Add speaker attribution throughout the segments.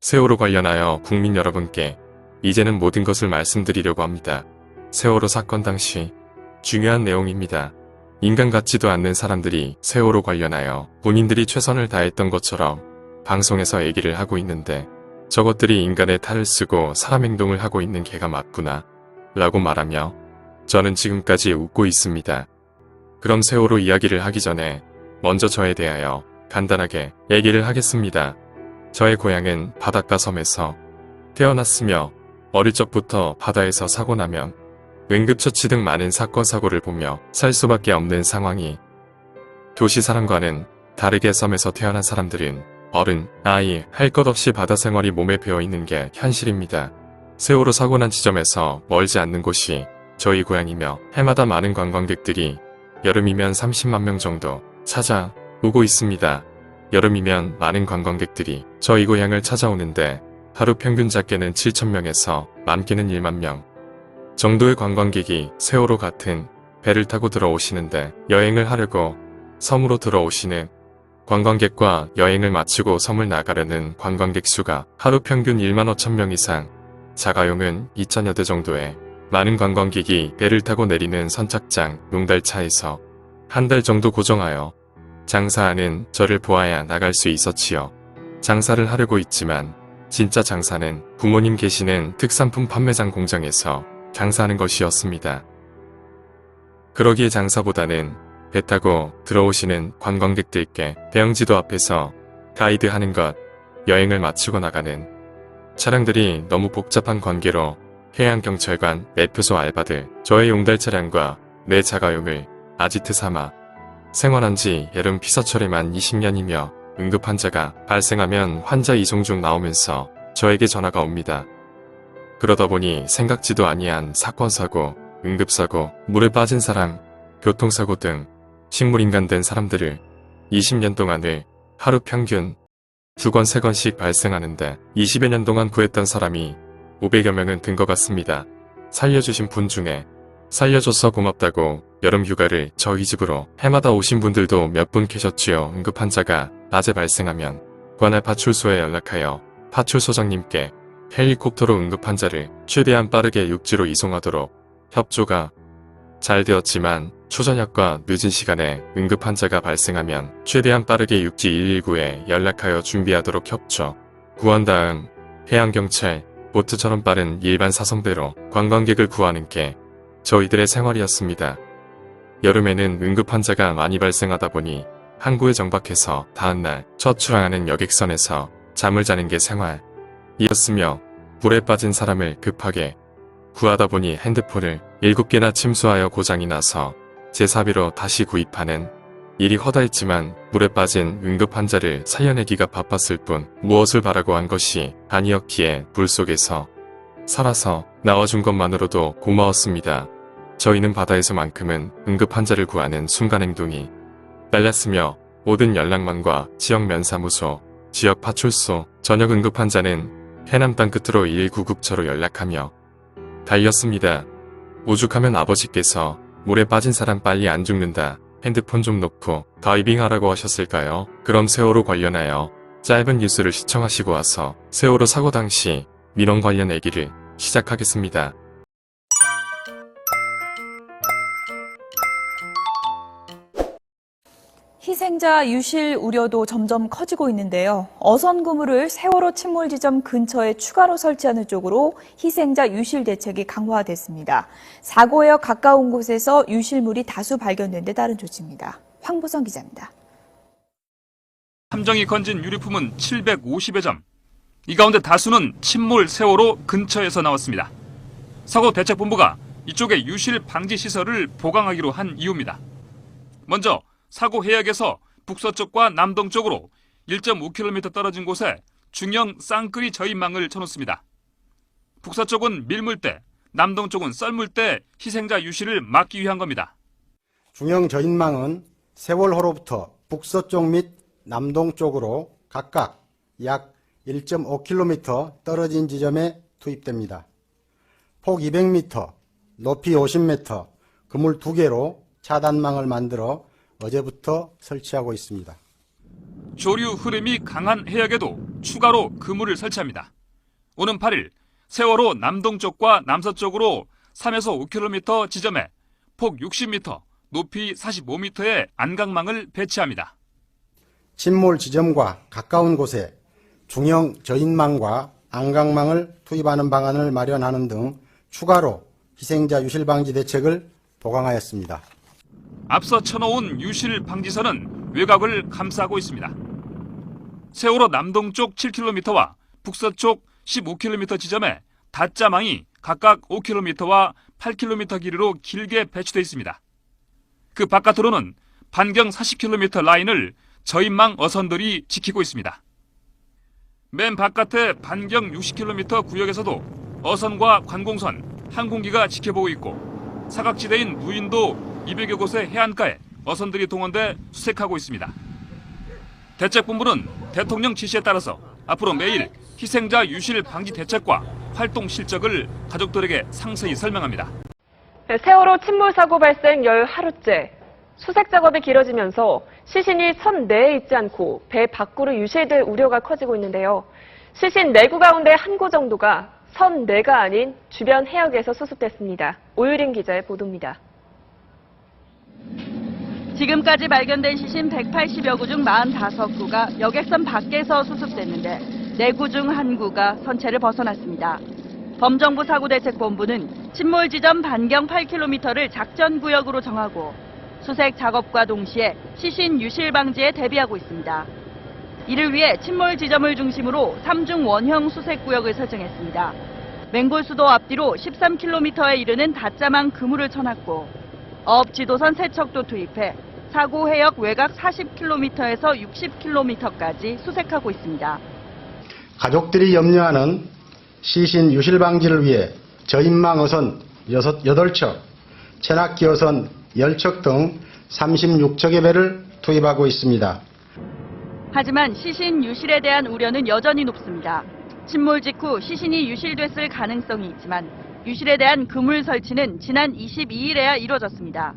Speaker 1: 세월호 관련하여 국민 여러분께 이제는 모든 것을 말씀드리려고 합니다. 세월호 사건 당시 중요한 내용입니다. 인간 같지도 않는 사람들이 세월호 관련하여 본인들이 최선을 다했던 것처럼 방송에서 얘기를 하고 있는데 저것들이 인간의 탈을 쓰고 사람 행동을 하고 있는 개가 맞구나 라고 말하며 저는 지금까지 웃고 있습니다. 그럼 세월호 이야기를 하기 전에 먼저 저에 대하여 간단하게 얘기를 하겠습니다. 저의 고향은 바닷가 섬에서 태어났으며 어릴 적부터 바다에서 사고 나면 응급처치 등 많은 사건 사고를 보며 살 수밖에 없는 상황이 도시 사람과는 다르게 섬에서 태어난 사람들은 어른, 아이 할 것 없이 바다 생활이 몸에 배어있는 게 현실입니다. 세월호 사고 난 지점에서 멀지 않는 곳이 저희 고향이며 해마다 많은 관광객들이 여름이면 30만 명 정도 찾아오고 있습니다. 여름이면 많은 관광객들이 저희 고향을 찾아오는데 하루 평균 작게는 7,000명에서 많게는 1만 명 정도의 관광객이 세월호 같은 배를 타고 들어오시는데 여행을 하려고 섬으로 들어오시는 관광객과 여행을 마치고 섬을 나가려는 관광객 수가 하루 평균 1만 5천 명 이상, 자가용은 2,000여 대 정도의 많은 관광객이 배를 타고 내리는 선착장 용달차에서 한 달 정도 고정하여 장사하는 저를 보아야 나갈 수 있었지요. 장사를 하려고 있지만 진짜 장사는 부모님 계시는 특산품 판매장 공장에서 장사하는 것이었습니다. 그러기에 장사보다는 배 타고 들어오시는 관광객들께 배영지도 앞에서 가이드하는 것, 여행을 마치고 나가는 차량들이 너무 복잡한 관계로 해양경찰관, 매표소 알바들, 저의 용달 차량과 내 자가용을 아지트 삼아 생활한 지 여름 피서철에만 20년이며 응급환자가 발생하면 환자 이송 중 나오면서 저에게 전화가 옵니다. 그러다 보니 생각지도 아니한 사건사고, 응급사고, 물에 빠진 사람, 교통사고 등 식물인간 된 사람들을 20년 동안을 하루 평균 2건, 3건씩 발생하는데 20여 년 동안 구했던 사람이 500여 명은 된 것 같습니다. 살려주신 분 중에 살려줘서 고맙다고 여름 휴가를 저희 집으로 해마다 오신 분들도 몇 분 계셨지요. 응급환자가 낮에 발생하면 관할 파출소에 연락하여 파출소장님께 헬리콥터로 응급환자를 최대한 빠르게 육지로 이송하도록 협조가 잘 되었지만 초저녁과 늦은 시간에 응급환자가 발생하면 최대한 빠르게 육지 119에 연락하여 준비하도록 협조, 구한 다음 해양경찰, 보트처럼 빠른 일반 사성배로 관광객을 구하는 게 저희들의 생활이었습니다. 여름에는 응급환자가 많이 발생하다 보니 항구에 정박해서 다음날 첫 출항하는 여객선에서 잠을 자는 게 생활이었으며 물에 빠진 사람을 급하게 구하다 보니 핸드폰을 7개나 침수하여 고장이 나서 제사비로 다시 구입하는 일이 허다했지만 물에 빠진 응급환자를 살려내기가 바빴을 뿐 무엇을 바라고 한 것이 아니었기에 물속에서 살아서 나와준 것만으로도 고마웠습니다. 저희는 바다에서만큼은 응급환자를 구하는 순간행동이 빨랐으며 모든 연락망과 지역 면사무소, 지역 파출소, 저녁 응급환자는 해남 땅 끝으로 119국처로 연락하며 달렸습니다. 오죽하면 아버지께서 물에 빠진 사람 빨리 안 죽는다. 핸드폰 좀 놓고 다이빙하라고 하셨을까요? 그럼 세월호 관련하여 짧은 뉴스를 시청하시고 와서 세월호 사고 당시 민원 관련 얘기를 시작하겠습니다.
Speaker 2: 희생자 유실 우려도 점점 커지고 있는데요. 어선 그물을 세월호 침몰 지점 근처에 추가로 설치하는 쪽으로 희생자 유실 대책이 강화됐습니다. 사고에 가까운 곳에서 유실물이 다수 발견된 데 따른 조치입니다. 황보성 기자입니다.
Speaker 3: 함정이 건진 유류품은 750여 점. 이 가운데 다수는 침몰 세월호 근처에서 나왔습니다. 사고 대책본부가 이쪽에 유실 방지 시설을 보강하기로 한 이유입니다. 먼저 사고 해역에서 북서쪽과 남동쪽으로 1.5km 떨어진 곳에 중형 쌍끌이 저인망을 쳐놓습니다. 북서쪽은 밀물대, 남동쪽은 썰물대 희생자 유실을 막기 위한 겁니다.
Speaker 4: 중형 저인망은 세월호로부터 북서쪽 및 남동쪽으로 각각 약 1.5km 떨어진 지점에 투입됩니다. 폭 200m, 높이 50m, 그물 2개로 차단망을 만들어 어제부터 설치하고 있습니다.
Speaker 3: 조류 흐름이 강한 해역에도 추가로 그물을 설치합니다. 오는 8일 세월호 남동쪽과 남서쪽으로 3에서 5km 지점에 폭 60m, 높이 45m의 안강망을 배치합니다.
Speaker 4: 침몰 지점과 가까운 곳에 중형 저인망과 안강망을 투입하는 방안을 마련하는 등 추가로 희생자 유실 방지 대책을 보강하였습니다.
Speaker 3: 앞서 쳐놓은 유실 방지선은 외곽을 감싸고 있습니다. 세월호 남동쪽 7km와 북서쪽 15km 지점에 다짜망이 각각 5km와 8km 길이로 길게 배치되어 있습니다. 그 바깥으로는 반경 40km 라인을 저인망 어선들이 지키고 있습니다. 맨 바깥의 반경 60km 구역에서도 어선과 관공선, 항공기가 지켜보고 있고 사각지대인 무인도 200여 곳의 해안가에 어선들이 동원돼 수색하고 있습니다. 대책본부는 대통령 지시에 따라서 앞으로 매일 희생자 유실 방지 대책과 활동 실적을 가족들에게 상세히 설명합니다.
Speaker 5: 세월호 침몰 사고 발생 열 하루째 수색 작업이 길어지면서 시신이 선 내에 있지 않고 배 밖으로 유실될 우려가 커지고 있는데요. 시신 4구 가운데 한 구 정도가 선 내가 아닌 주변 해역에서 수습됐습니다. 오유린 기자의 보도입니다.
Speaker 6: 지금까지 발견된 시신 180여 구 중 45구가 여객선 밖에서 수습됐는데 4구 중 1구가 선체를 벗어났습니다. 범정부 사고대책본부는 침몰 지점 반경 8km를 작전구역으로 정하고 수색 작업과 동시에 시신 유실 방지에 대비하고 있습니다. 이를 위해 침몰 지점을 중심으로 3중 원형 수색구역을 설정했습니다. 맹골수도 앞뒤로 13km에 이르는 다짜망 그물을 쳐놨고 어업지도선 세척도 투입해 사고 해역 외곽 40km에서 60km까지 수색하고 있습니다.
Speaker 4: 가족들이 염려하는 시신 유실 방지를 위해 저인망 어선 8척, 체납기 어선 10척 등 36척의 배를 투입하고 있습니다.
Speaker 6: 하지만 시신 유실에 대한 우려는 여전히 높습니다. 침몰 직후 시신이 유실됐을 가능성이 있지만 유실에 대한 그물 설치는 지난 22일에야 이뤄졌습니다.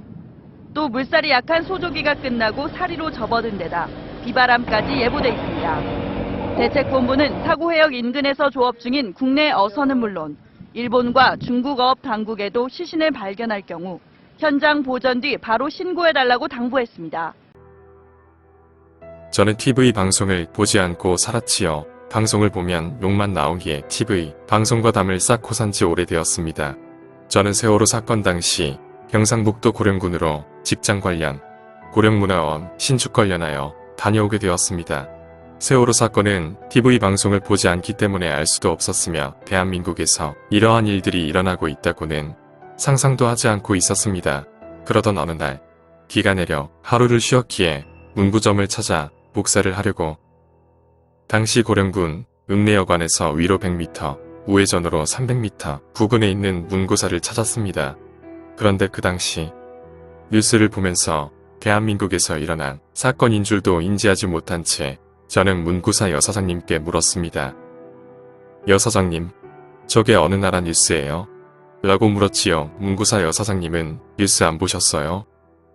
Speaker 6: 또 물살이 약한 소조기가 끝나고 사리로 접어든 데다 비바람까지 예보돼 있습니다. 대책본부는 사고 해역 인근에서 조업 중인 국내 어선은 물론 일본과 중국 어업 당국에도 시신을 발견할 경우 현장 보전 뒤 바로 신고해달라고 당부했습니다.
Speaker 1: 저는 TV 방송을 보지 않고 살았지요. 방송을 보면 욕만 나오기에 TV 방송과 담을 쌓고 산 지 오래되었습니다. 저는 세월호 사건 당시 경상북도 고령군으로 직장 관련, 고령문화원, 신축 관련하여 다녀오게 되었습니다. 세월호 사건은 TV 방송을 보지 않기 때문에 알 수도 없었으며 대한민국에서 이러한 일들이 일어나고 있다고는 상상도 하지 않고 있었습니다. 그러던 어느 날 비가 내려 하루를 쉬었기에 문구점을 찾아 복사를 하려고 당시 고령군 읍내여관에서 위로 100m, 우회전으로 300m 부근에 있는 문구사를 찾았습니다. 그런데 그 당시 뉴스를 보면서 대한민국에서 일어난 사건인 줄도 인지하지 못한 채 저는 문구사 여사장님께 물었습니다. 여사장님, 저게 어느 나라 뉴스예요? 라고 물었지요. 문구사 여사장님은 뉴스 안 보셨어요?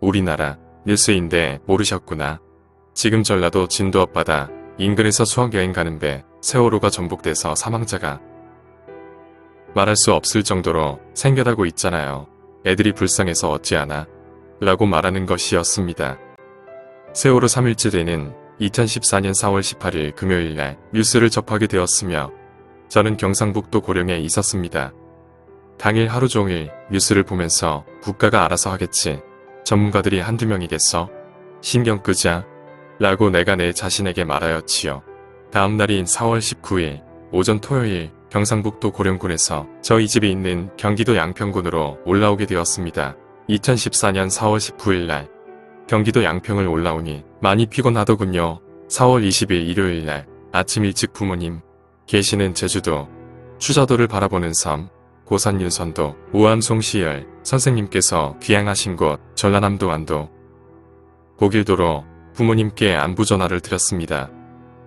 Speaker 1: 우리나라 뉴스인데 모르셨구나. 지금 전라도 진도 앞바다 인근에서 수학여행 가는 배 세월호가 전복돼서 사망자가 말할 수 없을 정도로 생겨나고 있잖아요. 애들이 불쌍해서 어찌하나? 라고 말하는 것이었습니다. 세월호 3일째 되는 2014년 4월 18일 금요일날 뉴스를 접하게 되었으며 저는 경상북도 고령에 있었습니다. 당일 하루 종일 뉴스를 보면서 국가가 알아서 하겠지. 전문가들이 한두 명이겠어? 신경 끄자. 라고 내가 내 자신에게 말하였지요. 다음 날인 4월 19일 오전 토요일 경상북도 고령군에서 저희 집이 있는 경기도 양평군으로 올라오게 되었습니다. 2014년 4월 19일 날 경기도 양평을 올라오니 많이 피곤하더군요. 4월 20일 일요일 날 아침 일찍 부모님 계시는 제주도 추자도를 바라보는 섬 고산 윤선도 우암송시열 선생님께서 귀향하신 곳 전라남도 안도 고길도로 부모님께 안부 전화를 드렸습니다.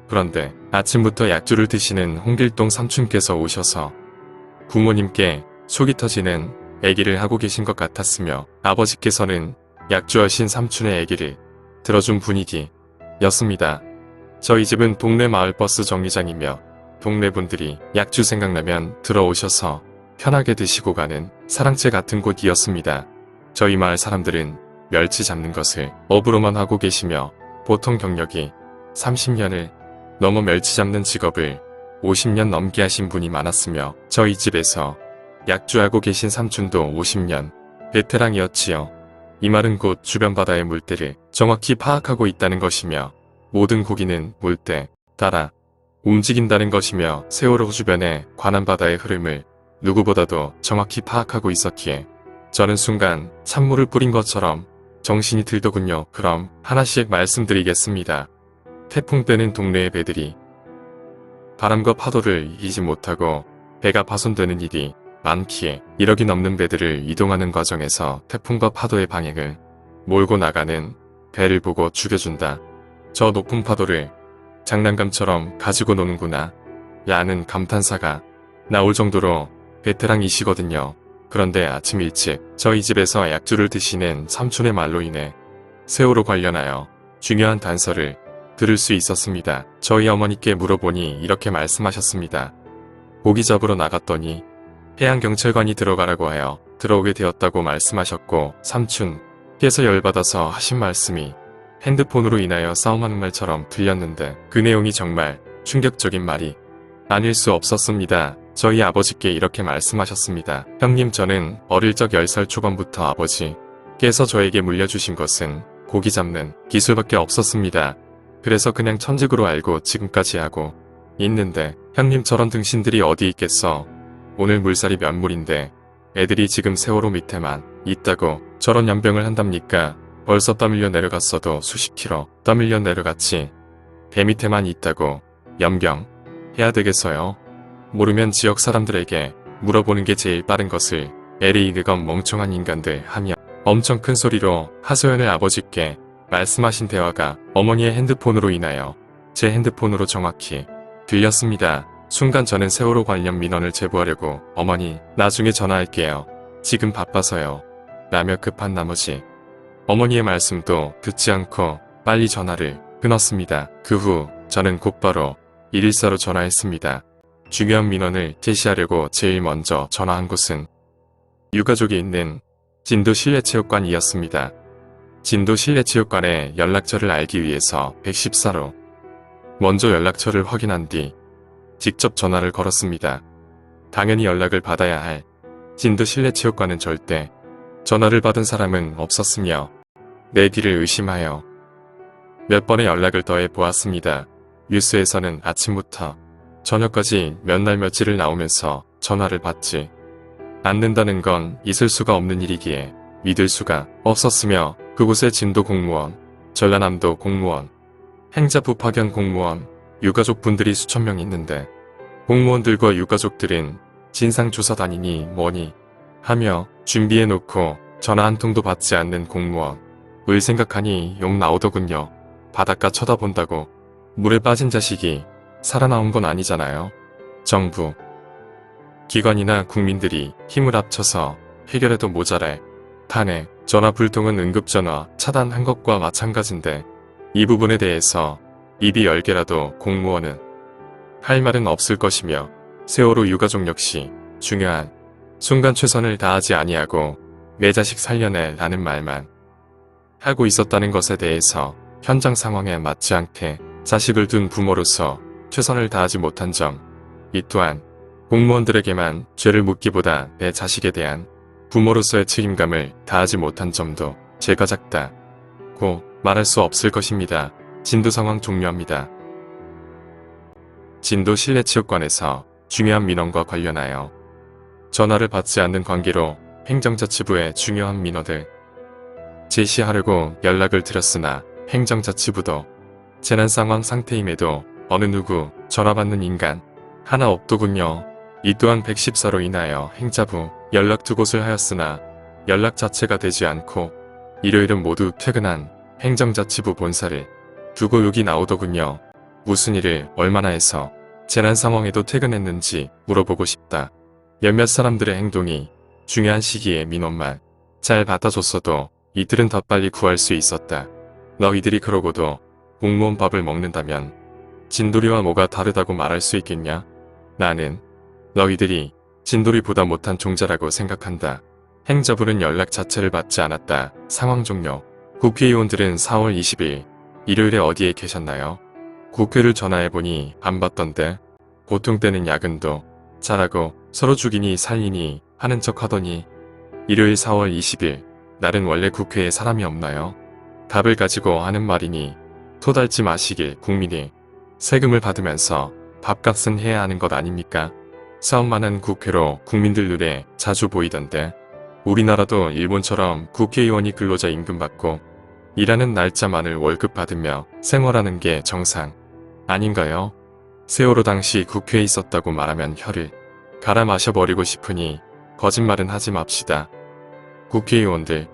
Speaker 1: 그런데 아침부터 약주를 드시는 홍길동 삼촌께서 오셔서 부모님께 속이 터지는 애기를 하고 계신 것 같았으며 아버지께서는 약주하신 삼촌의 애기를 들어준 분위기였습니다. 저희 집은 동네 마을버스 정류장이며 동네 분들이 약주 생각나면 들어오셔서 편하게 드시고 가는 사랑채 같은 곳이었습니다. 저희 마을 사람들은 멸치 잡는 것을 업으로만 하고 계시며 보통 경력이 30년을 넘어 멸치 잡는 직업을 50년 넘게 하신 분이 많았으며 저희 집에서 약주하고 계신 삼촌도 50년 베테랑이었지요. 이 말은 곧 주변 바다의 물때를 정확히 파악하고 있다는 것이며 모든 고기는 물때 따라 움직인다는 것이며 세월호 주변에 관한 바다의 흐름을 누구보다도 정확히 파악하고 있었기에 저는 순간 찬물을 뿌린 것처럼 정신이 들더군요. 그럼 하나씩 말씀드리겠습니다. 태풍 때는 동네의 배들이 바람과 파도를 이기지 못하고 배가 파손되는 일이 많기에 1억이 넘는 배들을 이동하는 과정에서 태풍과 파도의 방향을 몰고 나가는 배를 보고 죽여준다. 저 높은 파도를 장난감처럼 가지고 노는구나. 라는 감탄사가 나올 정도로 베테랑이시거든요. 그런데 아침 일찍 저희 집에서 약주를 드시는 삼촌의 말로 인해 세월호 관련하여 중요한 단서를 들을 수 있었습니다. 저희 어머니께 물어보니 이렇게 말씀하셨습니다. 고기 잡으러 나갔더니 해양경찰관이 들어가라고 하여 들어오게 되었다고 말씀하셨고 삼촌께서 열받아서 하신 말씀이 핸드폰으로 인하여 싸움하는 말처럼 들렸는데 그 내용이 정말 충격적인 말이 아닐 수 없었습니다. 저희 아버지께 이렇게 말씀하셨습니다. 형님, 저는 어릴 적 10살 초반부터 아버지께서 저에게 물려주신 것은 고기 잡는 기술밖에 없었습니다. 그래서 그냥 천직으로 알고 지금까지 하고 있는데 형님 저런 등신들이 어디 있겠어. 오늘 물살이 몇 물인데 애들이 지금 세월호 밑에만 있다고 저런 연병을 한답니까? 벌써 떠밀려 내려갔어도 수십 킬로 떠밀려 내려갔지. 배 밑에만 있다고 연병 해야 되겠어요? 모르면 지역 사람들에게 물어보는 게 제일 빠른 것을 에리 그건 멍청한 인간들 하며 엄청 큰 소리로 하소연을 아버지께 말씀하신 대화가 어머니의 핸드폰으로 인하여 제 핸드폰으로 정확히 들렸습니다. 순간 저는 세월호 관련 민원을 제보하려고 어머니 나중에 전화할게요. 지금 바빠서요. 라며 급한 나머지 어머니의 말씀도 듣지 않고 빨리 전화를 끊었습니다. 그 후 저는 곧바로 114로 전화했습니다. 중요한 민원을 제시하려고 제일 먼저 전화한 곳은 유가족이 있는 진도 실내체육관이었습니다. 진도 실내체육관의 연락처를 알기 위해서 114로 먼저 연락처를 확인한 뒤 직접 전화를 걸었습니다. 당연히 연락을 받아야 할 진도 실내체육관은 절대 전화를 받은 사람은 없었으며 내 뒤를 의심하여 몇 번의 연락을 더해 보았습니다. 뉴스에서는 아침부터 저녁까지 몇 날 며칠을 나오면서 전화를 받지 않는다는 건 있을 수가 없는 일이기에 믿을 수가 없었으며 그곳에 진도 공무원, 전라남도 공무원, 행자부 파견 공무원, 유가족 분들이 수천 명 있는데 공무원들과 유가족들은 진상조사단이니 뭐니 하며 준비해놓고 전화 한 통도 받지 않는 공무원을 생각하니 욕 나오더군요. 바닷가 쳐다본다고 물에 빠진 자식이 살아나온 건 아니잖아요. 정부, 기관이나 국민들이 힘을 합쳐서 해결해도 모자랄 탄핵, 전화 불통은 응급전화 차단한 것과 마찬가지인데 이 부분에 대해서 입이 열 개라도 공무원은 할 말은 없을 것이며 세월호 유가족 역시 중요한 순간 최선을 다하지 아니하고 내 자식 살려내 라는 말만 하고 있었다는 것에 대해서 현장 상황에 맞지 않게 자식을 둔 부모로서 최선을 다하지 못한 점, 이 또한 공무원들에게만 죄를 묻기보다 내 자식에 대한 부모로서의 책임감을 다하지 못한 점도 죄가 작다고 말할 수 없을 것입니다. 진도 상황 종료합니다. 진도 실내체육관에서 중요한 민원과 관련하여 전화를 받지 않는 관계로 행정자치부에 중요한 민원을 제시하려고 연락을 드렸으나 행정자치부도 재난 상황 상태임에도 어느 누구 전화 받는 인간 하나 없더군요. 이 또한 114로 인하여 행자부 연락 두 곳을 하였으나 연락 자체가 되지 않고 일요일은 모두 퇴근한 행정자치부 본사를 두고 욕이 나오더군요. 무슨 일을 얼마나 해서 재난 상황에도 퇴근했는지 물어보고 싶다. 몇몇 사람들의 행동이 중요한 시기에 민원만 잘 받아줬어도 이틀은 더 빨리 구할 수 있었다. 너희들이 그러고도 공무원 밥을 먹는다면 진돌이와 뭐가 다르다고 말할 수 있겠냐? 나는 너희들이 진돌이보다 못한 종자라고 생각한다. 행자부는 연락 자체를 받지 않았다. 상황 종료. 국회의원들은 4월 20일 일요일에 어디에 계셨나요? 국회를 전화해보니 안 받던데. 보통 때는 야근도 잘하고 서로 죽이니 살리니 하는 척 하더니 일요일 4월 20일 날은 원래 국회에 사람이 없나요? 답을 가지고 하는 말이니 토달지 마시길. 국민이 세금을 받으면서 밥값은 해야 하는 것 아닙니까? 싸움만한 국회로 국민들 눈에 자주 보이던데. 우리나라도 일본처럼 국회의원이 근로자 임금 받고 일하는 날짜만을 월급 받으며 생활하는 게 정상 아닌가요? 세월호 당시 국회에 있었다고 말하면 혀를 갈아 마셔버리고 싶으니 거짓말은 하지 맙시다. 국회의원들,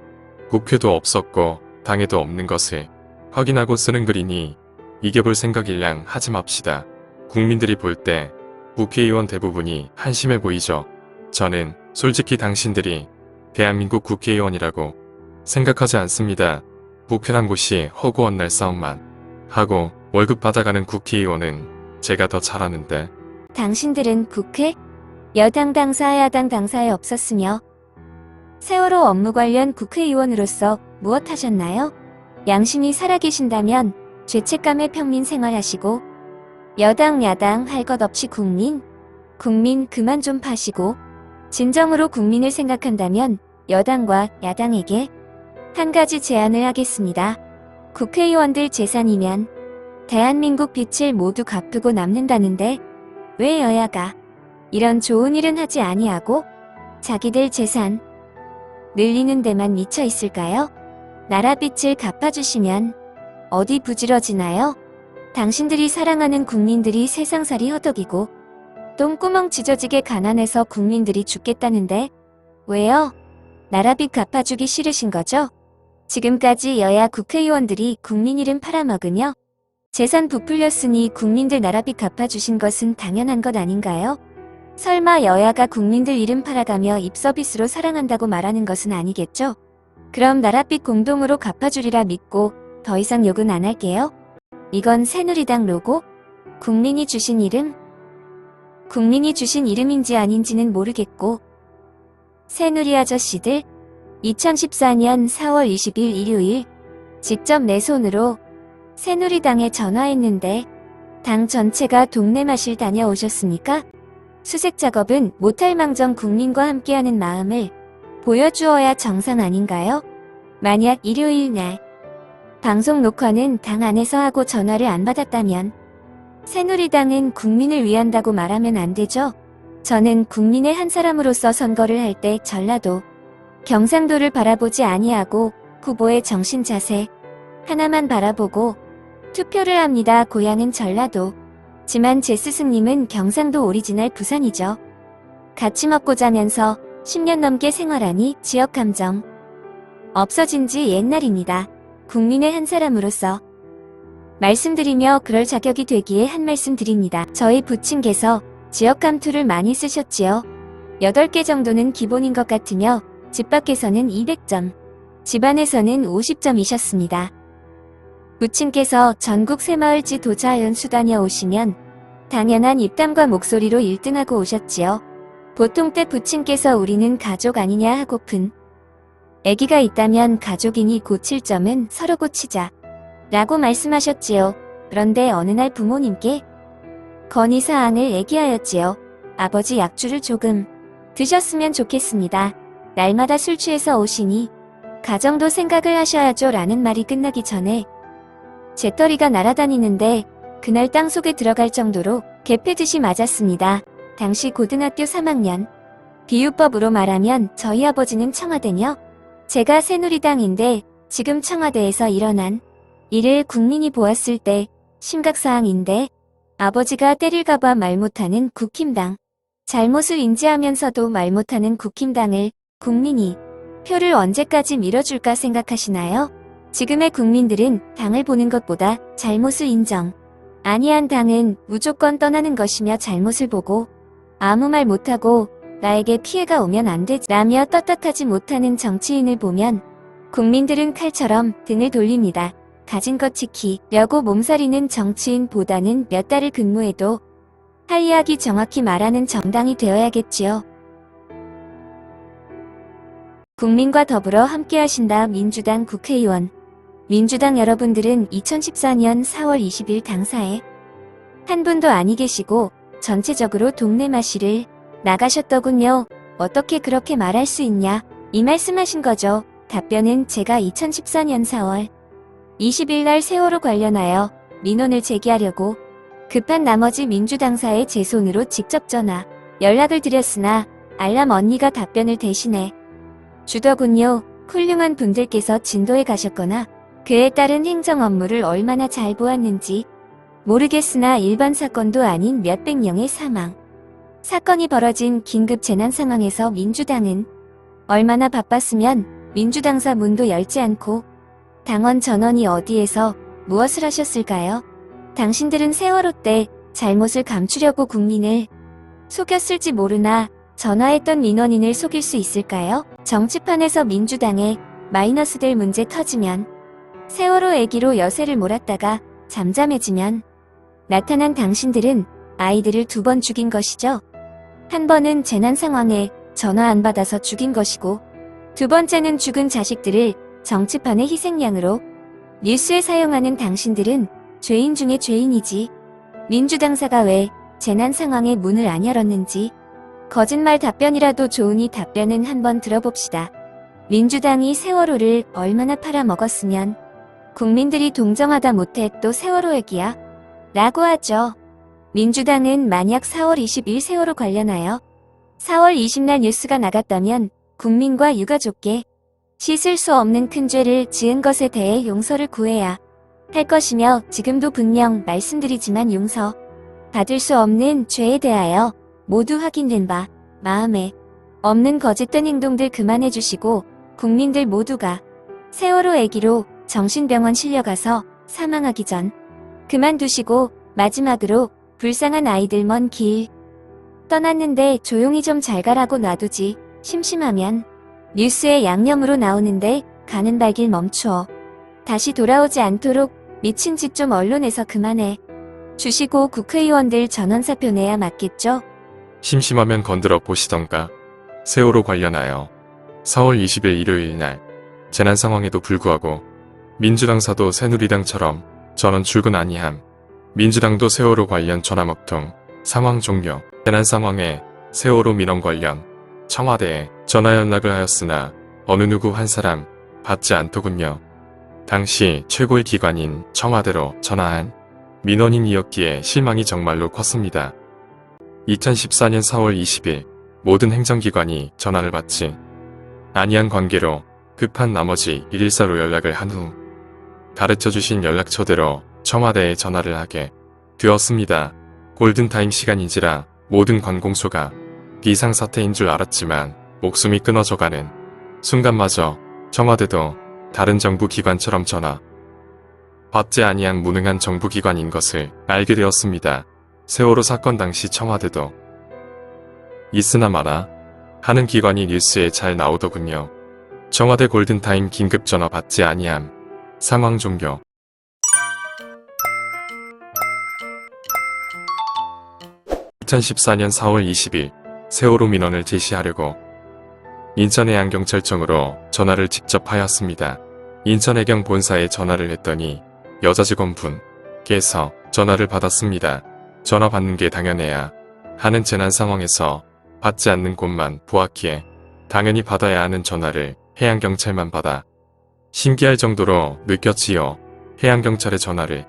Speaker 1: 국회도 없었고 당에도 없는 것을 확인하고 쓰는 글이니 이겨볼 생각일랑 하지 맙시다. 국민들이 볼 때 국회의원 대부분이 한심해 보이죠. 저는 솔직히 당신들이 대한민국 국회의원이라고 생각하지 않습니다. 국회란 곳이 허구한 날 싸움만 하고 월급 받아가는 국회의원은 제가 더 잘하는데.
Speaker 7: 당신들은 국회, 여당 당사, 야당 당사에 없었으며 세월호 업무 관련 국회의원으로서 무엇 하셨나요? 양심이 살아계신다면 죄책감에 평민 생활하시고 여당 야당 할 것 없이 국민 그만 좀 파시고 진정으로 국민을 생각한다면 여당과 야당에게 한 가지 제안을 하겠습니다. 국회의원들 재산이면 대한민국 빚을 모두 갚고 남는다는데 왜 여야가 이런 좋은 일은 하지 아니하고 자기들 재산 늘리는 데만 미쳐 있을까요? 나라 빚을 갚아주시면 어디 부지러지나요? 당신들이 사랑하는 국민들이 세상살이 허덕이고 똥구멍 찢어지게 가난해서 국민들이 죽겠다는데 왜요? 나라 빚 갚아주기 싫으신 거죠? 지금까지 여야 국회의원들이 국민 이름 팔아먹으며 재산 부풀렸으니 국민들 나라 빚 갚아주신 것은 당연한 것 아닌가요? 설마 여야가 국민들 이름 팔아가며 입서비스로 사랑한다고 말하는 것은 아니겠죠? 그럼 나라 빚 공동으로 갚아주리라 믿고 더 이상 욕은 안 할게요. 이건 새누리당 로고? 국민이 주신 이름? 국민이 주신 이름인지 아닌지는 모르겠고 새누리 아저씨들 2014년 4월 20일 일요일 직접 내 손으로 새누리당에 전화했는데 당 전체가 동네 마실 다녀오셨습니까? 수색 작업은 못할 망정 국민과 함께하는 마음을 보여주어야 정상 아닌가요? 만약 일요일 날 방송 녹화는 당 안에서 하고 전화를 안 받았다면 새누리당은 국민을 위한다고 말하면 안 되죠. 저는 국민의 한 사람으로서 선거를 할 때 전라도, 경상도를 바라보지 아니하고 후보의 정신 자세 하나만 바라보고 투표를 합니다. 고향은 전라도. 지만 제 스승님은 경상도 오리지널 부산이죠. 같이 먹고 자면서 10년 넘게 생활하니 지역 감정 없어진 지 옛날입니다. 국민의 한 사람으로서 말씀드리며 그럴 자격이 되기에 한 말씀 드립니다. 저희 부친께서 지역 감투를 많이 쓰셨지요. 8개 정도는 기본인 것 같으며 집 밖에서는 200점, 집안에서는 50점이셨습니다. 부친께서 전국 새마을지 도자 연수 다녀오시면 당연한 입담과 목소리로 1등하고 오셨지요. 보통 때 부친께서 우리는 가족 아니냐 하고픈 아기가 있다면 가족이니 고칠 점은 서로 고치자 라고 말씀하셨지요. 그런데 어느 날 부모님께 건의사항을 얘기하였지요. 아버지 약주를 조금 드셨으면 좋겠습니다. 날마다 술 취해서 오시니 가정도 생각을 하셔야죠 라는 말이 끝나기 전에 재떨이가 날아다니는데 그날 땅속에 들어갈 정도로 개패듯이 맞았습니다. 당시 고등학교 3학년. 비유법으로 말하면 저희 아버지는 청와대며 제가 새누리당인데 지금 청와대에서 일어난 일을 국민이 보았을 때 심각사항인데 아버지가 때릴까봐 말 못하는 국힘당. 잘못을 인지하면서도 말 못하는 국힘당을 국민이 표를 언제까지 밀어줄까 생각하시나요? 지금의 국민들은 당을 보는 것보다 잘못을 인정 아니한 당은 무조건 떠나는 것이며 잘못을 보고 아무 말 못하고 나에게 피해가 오면 안 되지 라며 떳떳하지 못하는 정치인을 보면 국민들은 칼처럼 등을 돌립니다. 가진 것 지키려고 몸살이는 정치인보다는 몇 달을 근무해도 할 이야기 정확히 말하는 정당이 되어야겠지요. 국민과 더불어 함께하신다. 민주당 국회의원. 민주당 여러분들은 2014년 4월 20일 당사에 한 분도 아니 계시고 전체적으로 동네 마시를 나가셨더군요. 어떻게 그렇게 말할 수 있냐? 이 말씀하신 거죠. 답변은 제가 2014년 4월 20일 날 세월호 관련하여 민원을 제기하려고 급한 나머지 민주당사에 제 손으로 직접 전화 연락을 드렸으나 알람 언니가 답변을 대신해 주더군요. 훌륭한 분들께서 진도에 가셨거나 그에 따른 행정 업무를 얼마나 잘 보았는지 모르겠으나 일반 사건도 아닌 몇백 명의 사망 사건이 벌어진 긴급 재난 상황에서 민주당은 얼마나 바빴으면 민주당사 문도 열지 않고 당원 전원이 어디에서 무엇을 하셨을까요? 당신들은 세월호 때 잘못을 감추려고 국민을 속였을지 모르나 전화했던 민원인을 속일 수 있을까요? 정치판에서 민주당에 마이너스 될 문제 터지면 세월호 애기로 여세를 몰았다가 잠잠해지면 나타난 당신들은 아이들을 2번 죽인 것이죠. 한 번은 재난 상황에 전화 안 받아서 죽인 것이고 2번째는 죽은 자식들을 정치판의 희생양으로 뉴스에 사용하는 당신들은 죄인 중에 죄인이지. 민주당사가 왜 재난 상황에 문을 안 열었는지 거짓말 답변이라도 좋으니 답변은 한번 들어봅시다. 민주당이 세월호를 얼마나 팔아먹었으면 국민들이 동정하다 못해 또 세월호 얘기야? 라고 하죠. 민주당은 만약 4월 20일 세월호 관련하여 4월 20날 뉴스가 나갔다면 국민과 유가족께 씻을 수 없는 큰 죄를 지은 것에 대해 용서를 구해야 할 것이며 지금도 분명 말씀드리지만 용서 받을 수 없는 죄에 대하여 모두 확인된 바 마음에 없는 거짓된 행동들 그만해 주시고 국민들 모두가 세월호 애기로 정신병원 실려가서 사망하기 전 그만두시고 마지막으로 불쌍한 아이들 먼 길 떠났는데 조용히 좀 잘 가라고 놔두지. 심심하면 뉴스에 양념으로 나오는데 가는 발길 멈추어 다시 돌아오지 않도록 미친 짓 좀 언론에서 그만해 주시고 국회의원들 전원사표 내야 맞겠죠?
Speaker 1: 심심하면 건드려 보시던가. 세월호 관련하여 4월 20일 일요일 날 재난 상황에도 불구하고 민주당사도 새누리당처럼 전원 출근 아니함. 민주당도 세월호 관련 전화 먹통 상황 종료. 재난 상황에 세월호 민원 관련 청와대에 전화 연락을 하였으나 어느 누구 한 사람 받지 않더군요. 당시 최고의 기관인 청와대로 전화한 민원인이었기에 실망이 정말로 컸습니다. 2014년 4월 20일 모든 행정기관이 전화를 받지 아니한 관계로 급한 나머지 114로 연락을 한 후 가르쳐주신 연락처대로 청와대에 전화를 하게 되었습니다. 골든타임 시간인지라 모든 관공서가 비상사태인 줄 알았지만 목숨이 끊어져가는 순간마저 청와대도 다른 정부기관처럼 전화 받지 아니한 무능한 정부기관인 것을 알게 되었습니다. 세월호 사건 당시 청와대도 있으나 마나 하는 기관이 뉴스에 잘 나오더군요. 청와대 골든타임 긴급전화 받지 아니함. 상황 종료. (2014년 4월 20일) 세월호 민원을 제시하려고 인천해양경찰청으로 전화를 직접 하였습니다. 인천해경 본사에 전화를 했더니 여자 직원분께서 전화를 받았습니다. 전화 받는 게 당연해야 하는 재난 상황에서 받지 않는 곳만 보았기에 당연히 받아야 하는 전화를 해양경찰만 받아 신기할 정도로 느꼈지요. 해양경찰에 전화를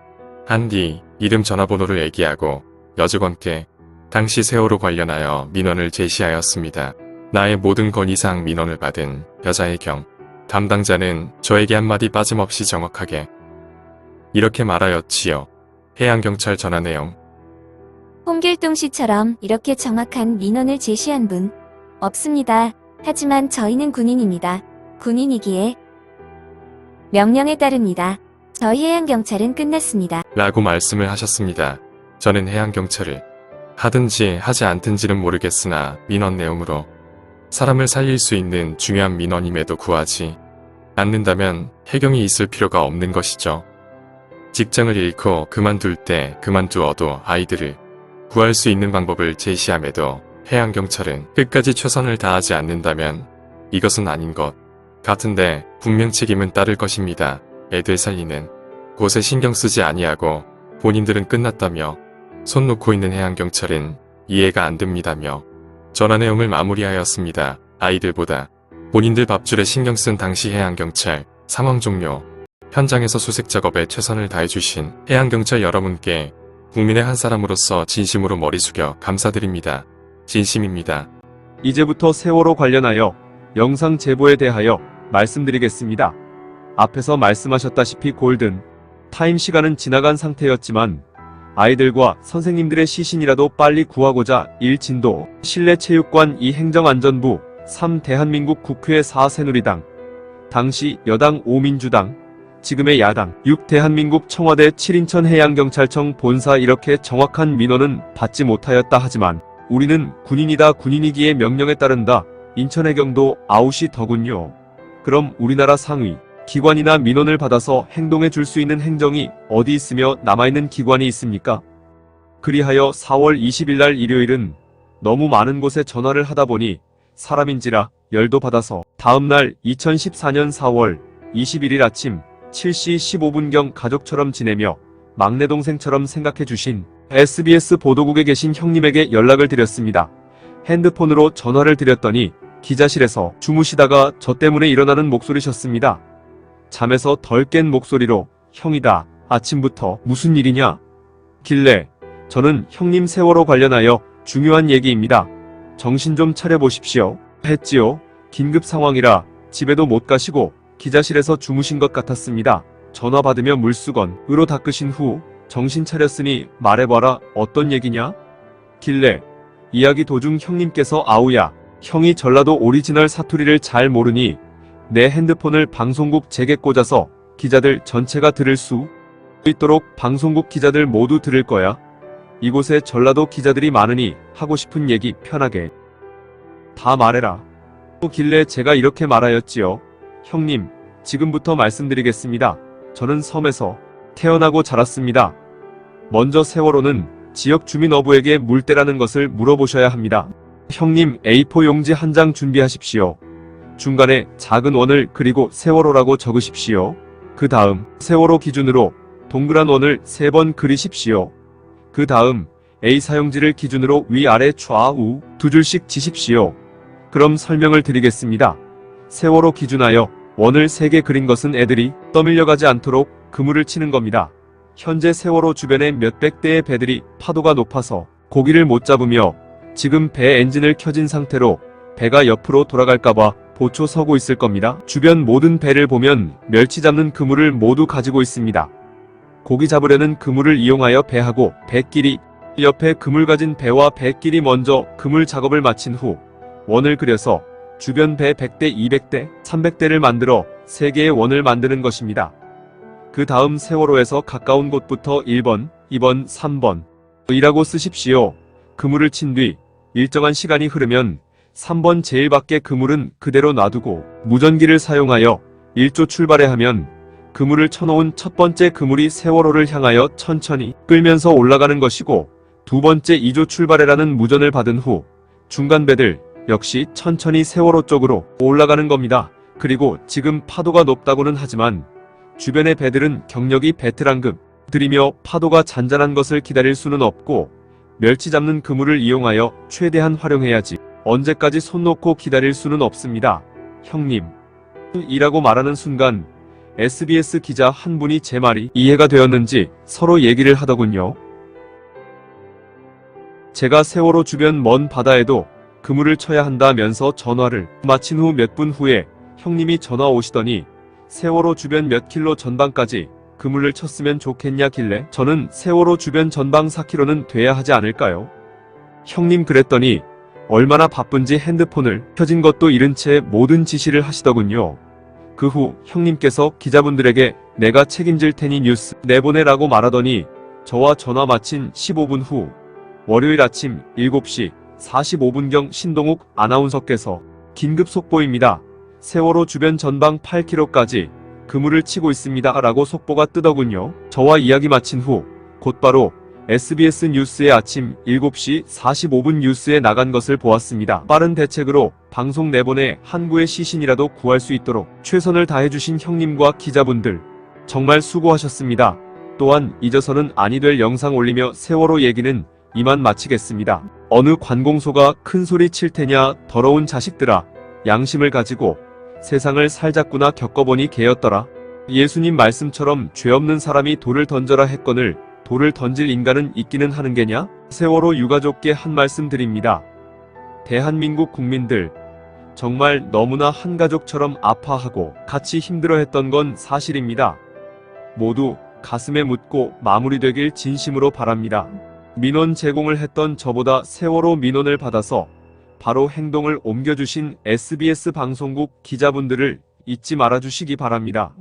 Speaker 1: 한 뒤 이름 전화번호를 얘기하고 여직원께 당시 세월호 관련하여 민원을 제시하였습니다. 나의 모든 건 이상 민원을 받은 여자의 경 담당자는 저에게 한마디 빠짐없이 정확하게 이렇게 말하였지요. 해양경찰 전화 내용.
Speaker 7: 홍길동 씨처럼 이렇게 정확한 민원을 제시한 분 없습니다. 하지만 저희는 군인입니다. 군인이기에 명령에 따릅니다. 저희 해양경찰은 끝났습니다.
Speaker 1: 라고 말씀을 하셨습니다. 저는 해양경찰을 하든지 하지 않든지는 모르겠으나 민원 내용으로 사람을 살릴 수 있는 중요한 민원임에도 구하지 않는다면 해경이 있을 필요가 없는 것이죠. 직장을 잃고 그만둘 때 그만두어도 아이들을 구할 수 있는 방법을 제시함에도 해양경찰은 끝까지 최선을 다하지 않는다면 이것은 아닌 것 같은데 분명 책임은 따를 것입니다. 애들 살리는 곳에 신경 쓰지 아니하고 본인들은 끝났다며 손 놓고 있는 해양경찰은 이해가 안 됩니다며 전화 내용을 마무리하였습니다. 아이들보다 본인들 밥줄에 신경 쓴 당시 해양경찰 상황 종료. 현장에서 수색 작업에 최선을 다해주신 해양경찰 여러분께 국민의 한 사람으로서 진심으로 머리 숙여 감사드립니다. 진심입니다.
Speaker 8: 이제부터 세월호 관련하여 영상 제보에 대하여 말씀드리겠습니다. 앞에서 말씀하셨다시피 골든 타임 시간은 지나간 상태였지만 아이들과 선생님들의 시신이라도 빨리 구하고자 1. 진도 실내체육관 2. 행정안전부 3. 대한민국 국회 4. 새누리당 당시 여당 5. 민주당 지금의 야당 6. 대한민국 청와대 7. 인천해양경찰청 본사 이렇게 정확한 민원은 받지 못하였다 하지만 우리는 군인이다 군인이기에 명령에 따른다. 인천해경도 아웃이 더군요. 그럼 우리나라 상위 기관이나 민원을 받아서 행동해 줄 수 있는 행정이 어디 있으며 남아있는 기관이 있습니까? 그리하여 4월 20일 날 일요일은 너무 많은 곳에 전화를 하다 보니 사람인지라 열도 받아서 다음날 2014년 4월 21일 아침 7시 15분경 가족처럼 지내며 막내 동생처럼 생각해 주신 SBS 보도국에 계신 형님에게 연락을 드렸습니다. 핸드폰으로 전화를 드렸더니 기자실에서 주무시다가 저 때문에 일어나는 목소리셨습니다. 잠에서 덜 깬 목소리로 형이다. 아침부터 무슨 일이냐? 길래 저는 형님 세월호 관련하여 중요한 얘기입니다. 정신 좀 차려보십시오. 했지요. 긴급 상황이라 집에도 못 가시고 기자실에서 주무신 것 같았습니다. 전화 받으며 물수건으로 닦으신 후 정신 차렸으니 말해봐라 어떤 얘기냐? 길래 이야기 도중 형님께서 아우야 형이 전라도 오리지널 사투리를 잘 모르니 내 핸드폰을 방송국 잭에 꽂아서 기자들 전체가 들을 수 있도록 방송국 기자들 모두 들을 거야. 이곳에 전라도 기자들이 많으니 하고 싶은 얘기 편하게 다 말해라. 길래 제가 이렇게 말하였지요. 형님, 지금부터 말씀드리겠습니다. 저는 섬에서 태어나고 자랐습니다. 먼저 세월호는 지역 주민 어부에게 물때라는 것을 물어보셔야 합니다. 형님 A4 용지 한 장 준비하십시오. 중간에 작은 원을 그리고 세월호라고 적으십시오. 그 다음 세월호 기준으로 동그란 원을 3번 그리십시오. 그 다음 A 사용지를 기준으로 위아래 좌우 2줄씩 지십시오. 그럼 설명을 드리겠습니다. 세월호 기준하여 원을 3개 그린 것은 애들이 떠밀려가지 않도록 그물을 치는 겁니다. 현재 세월호 주변에 몇백 대의 배들이 파도가 높아서 고기를 못 잡으며 지금 배 엔진을 켜진 상태로 배가 옆으로 돌아갈까봐 보초 서고 있을 겁니다. 주변 모든 배를 보면 멸치 잡는 그물을 모두 가지고 있습니다. 고기 잡으려는 그물을 이용하여 배하고 배끼리 옆에 그물 가진 배와 배끼리 먼저 그물 작업을 마친 후 원을 그려서 주변 배 100대, 200대, 300대를 만들어 3개의 원을 만드는 것입니다. 그 다음 세월호에서 가까운 곳부터 1번, 2번, 3번 이라고 쓰십시오. 그물을 친 뒤 일정한 시간이 흐르면 3번 제일 밖에 그물은 그대로 놔두고 무전기를 사용하여 1조 출발해 하면 그물을 쳐놓은 첫 번째 그물이 세월호를 향하여 천천히 끌면서 올라가는 것이고 두 번째 2조 출발해라는 무전을 받은 후 중간 배들 역시 천천히 세월호 쪽으로 올라가는 겁니다. 그리고 지금 파도가 높다고는 하지만 주변의 배들은 경력이 베테랑급들이며 파도가 잔잔한 것을 기다릴 수는 없고 멸치 잡는 그물을 이용하여 최대한 활용해야지 언제까지 손 놓고 기다릴 수는 없습니다. 형님 이라고 말하는 순간 SBS 기자 한 분이 제 말이 이해가 되었는지 서로 얘기를 하더군요. 제가 세월호 주변 먼 바다에도 그물을 쳐야 한다면서 전화를 마친 후 몇 분 후에 형님이 전화 오시더니 세월호 주변 몇 킬로 전방까지 그물을 쳤으면 좋겠냐 길래 저는 세월호 주변 전방 4km는 돼야 하지 않을까요? 형님 그랬더니 얼마나 바쁜지 핸드폰을 켜진 것도 잃은 채 모든 지시를 하시더군요. 그 후 형님께서 기자분들에게 내가 책임질 테니 뉴스 내보내라고 말하더니 저와 전화 마친 15분 후 월요일 아침 7시 45분경 신동욱 아나운서께서 긴급 속보입니다. 세월호 주변 전방 8km까지 그물을 치고 있습니다. 라고 속보가 뜨더군요. 저와 이야기 마친 후 곧바로 SBS 뉴스의 아침 7시 45분 뉴스에 나간 것을 보았습니다. 빠른 대책으로 방송 내보내 한구의 시신이라도 구할 수 있도록 최선을 다해주신 형님과 기자분들 정말 수고하셨습니다. 또한 잊어서는 아니 될 영상 올리며 세월호 얘기는 이만 마치겠습니다. 어느 관공소가 큰 소리 칠 테냐 더러운 자식들아, 양심을 가지고 세상을 살자꾸나 겪어보니 개였더라. 예수님 말씀처럼 죄 없는 사람이 돌을 던져라 했거늘 돌을 던질 인간은 있기는 하는 게냐? 세월호 유가족께 한 말씀 드립니다. 대한민국 국민들, 정말 너무나 한 가족처럼 아파하고 같이 힘들어했던 건 사실입니다. 모두 가슴에 묻고 마무리되길 진심으로 바랍니다. 민원 제공을 했던 저보다 세월호 민원을 받아서 바로 행동을 옮겨주신 SBS 방송국 기자분들을 잊지 말아주시기 바랍니다.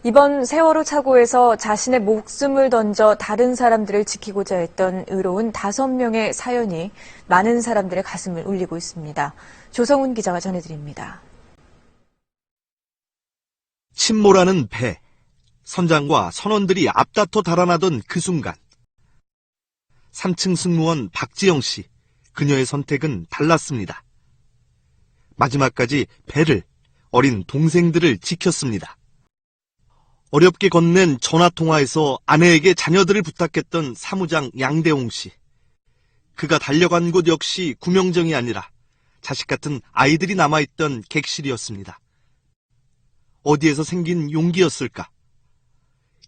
Speaker 9: 이번 세월호 사고에서 자신의 목숨을 던져 다른 사람들을 지키고자 했던 의로운 5명의 사연이 많은 사람들의 가슴을 울리고 있습니다. 조성훈 기자가 전해드립니다.
Speaker 10: 침몰하는 배, 선장과 선원들이 앞다퉈 달아나던 그 순간 3층 승무원 박지영 씨, 그녀의 선택은 달랐습니다. 마지막까지 배를, 어린 동생들을 지켰습니다. 어렵게 건넨 전화통화에서 아내에게 자녀들을 부탁했던 사무장 양대홍 씨. 그가 달려간 곳 역시 구명정이 아니라 자식 같은 아이들이 남아있던 객실이었습니다. 어디에서 생긴 용기였을까?